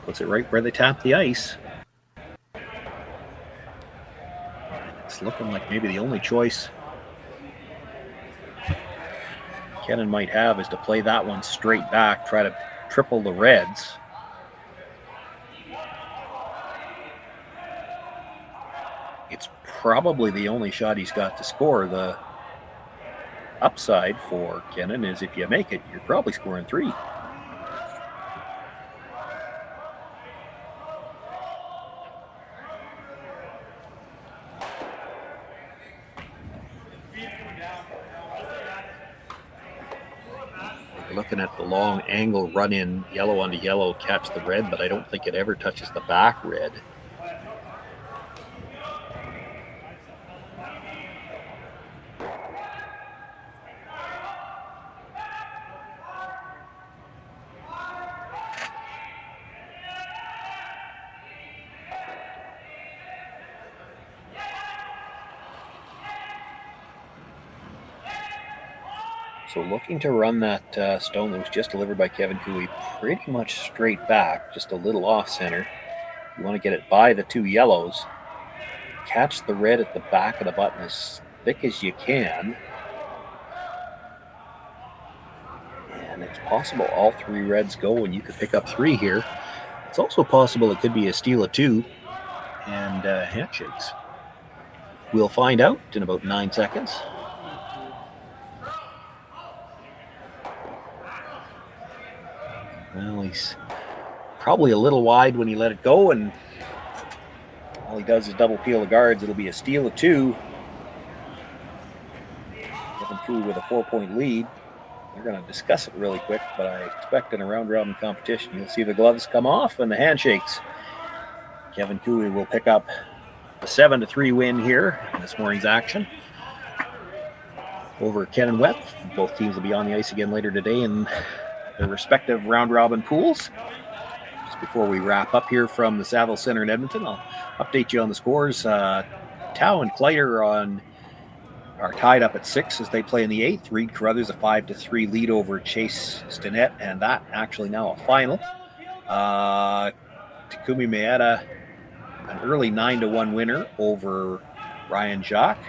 Puts it right where they tap the ice. It's looking like maybe the only choice Kenan might have is to play that one straight back, try to triple the reds. It's probably the only shot he's got to score. The upside for Kenan is if you make it, you're probably scoring 3. Looking at the long angle run in yellow onto yellow, catch the red, but I don't think it ever touches the back red. So looking to run that stone that was just delivered by Kevin Cooley pretty much straight back, just a little off center. You want to get it by the two yellows. Catch the red at the back of the button as thick as you can. And it's possible all three reds go and you could pick up 3 here. It's also possible it could be a steal of 2 and handshakes. We'll find out in about 9 seconds. Well, he's probably a little wide when he let it go, and all he does is double peel the guards. It'll be a steal of 2. Kevin Cooley with a 4-point lead. They're going to discuss it really quick, but I expect in a round-robin competition you'll see the gloves come off and the handshakes. Kevin Cooley will pick up the 7-3 win here in this morning's action over Kenan Wipf. Both teams will be on the ice again later today in their respective round-robin pools. Just before we wrap up here from the Saville Center in Edmonton, I'll update you on the scores. Tau and Clyder are tied up at 6 as they play in the 8th. Reed Carruthers a 5-3 lead over Chase Stinnett, and that actually now a final. Takumi Maeda, an early 9-1 winner over Ryan Jacques.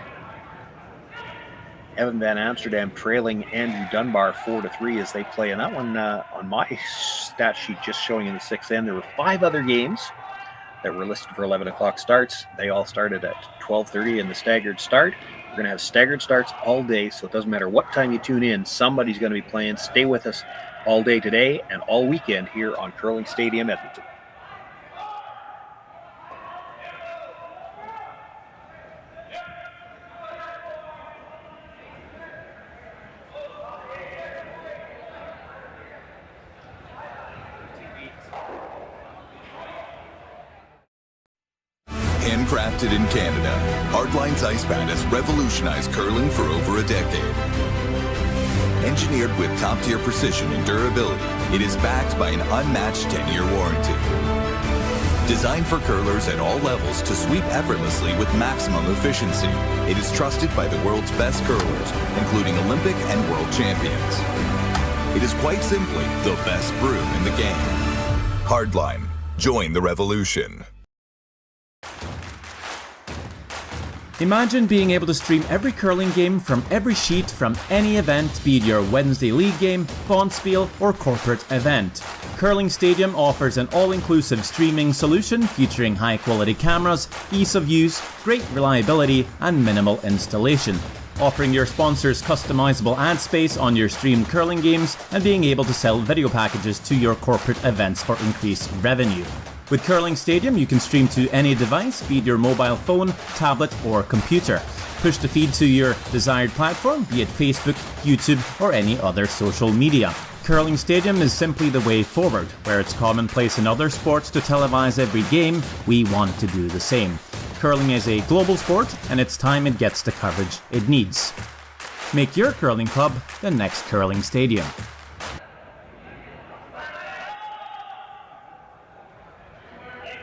Evan Van Amsterdam trailing Andrew Dunbar 4-3 as they play. And that one on my stat sheet just showing in the 6th end. There were 5 other games that were listed for 11 o'clock starts. They all started at 12:30 in the staggered start. We're going to have staggered starts all day, so it doesn't matter what time you tune in. Somebody's going to be playing. Stay with us all day today and all weekend here on Curling Stadium Edmonton. Handcrafted in Canada, Hardline's Ice Pad has revolutionized curling for over a decade. Engineered with top-tier precision and durability, it is backed by an unmatched 10-year warranty. Designed for curlers at all levels to sweep effortlessly with maximum efficiency, it is trusted by the world's best curlers, including Olympic and world champions. It is quite simply the best broom in the game. Hardline. Join the revolution. Imagine being able to stream every curling game from every sheet from any event, be it your Wednesday league game, bonspiel, or corporate event. Curling Stadium offers an all-inclusive streaming solution featuring high-quality cameras, ease of use, great reliability, and minimal installation. Offering your sponsors customizable ad space on your streamed curling games and being able to sell video packages to your corporate events for increased revenue. With Curling Stadium, you can stream to any device, be it your mobile phone, tablet, or computer. Push the feed to your desired platform, be it Facebook, YouTube, or any other social media. Curling Stadium is simply the way forward. Where it's commonplace in other sports to televise every game, we want to do the same. Curling is a global sport, and it's time it gets the coverage it needs. Make your curling club the next Curling Stadium.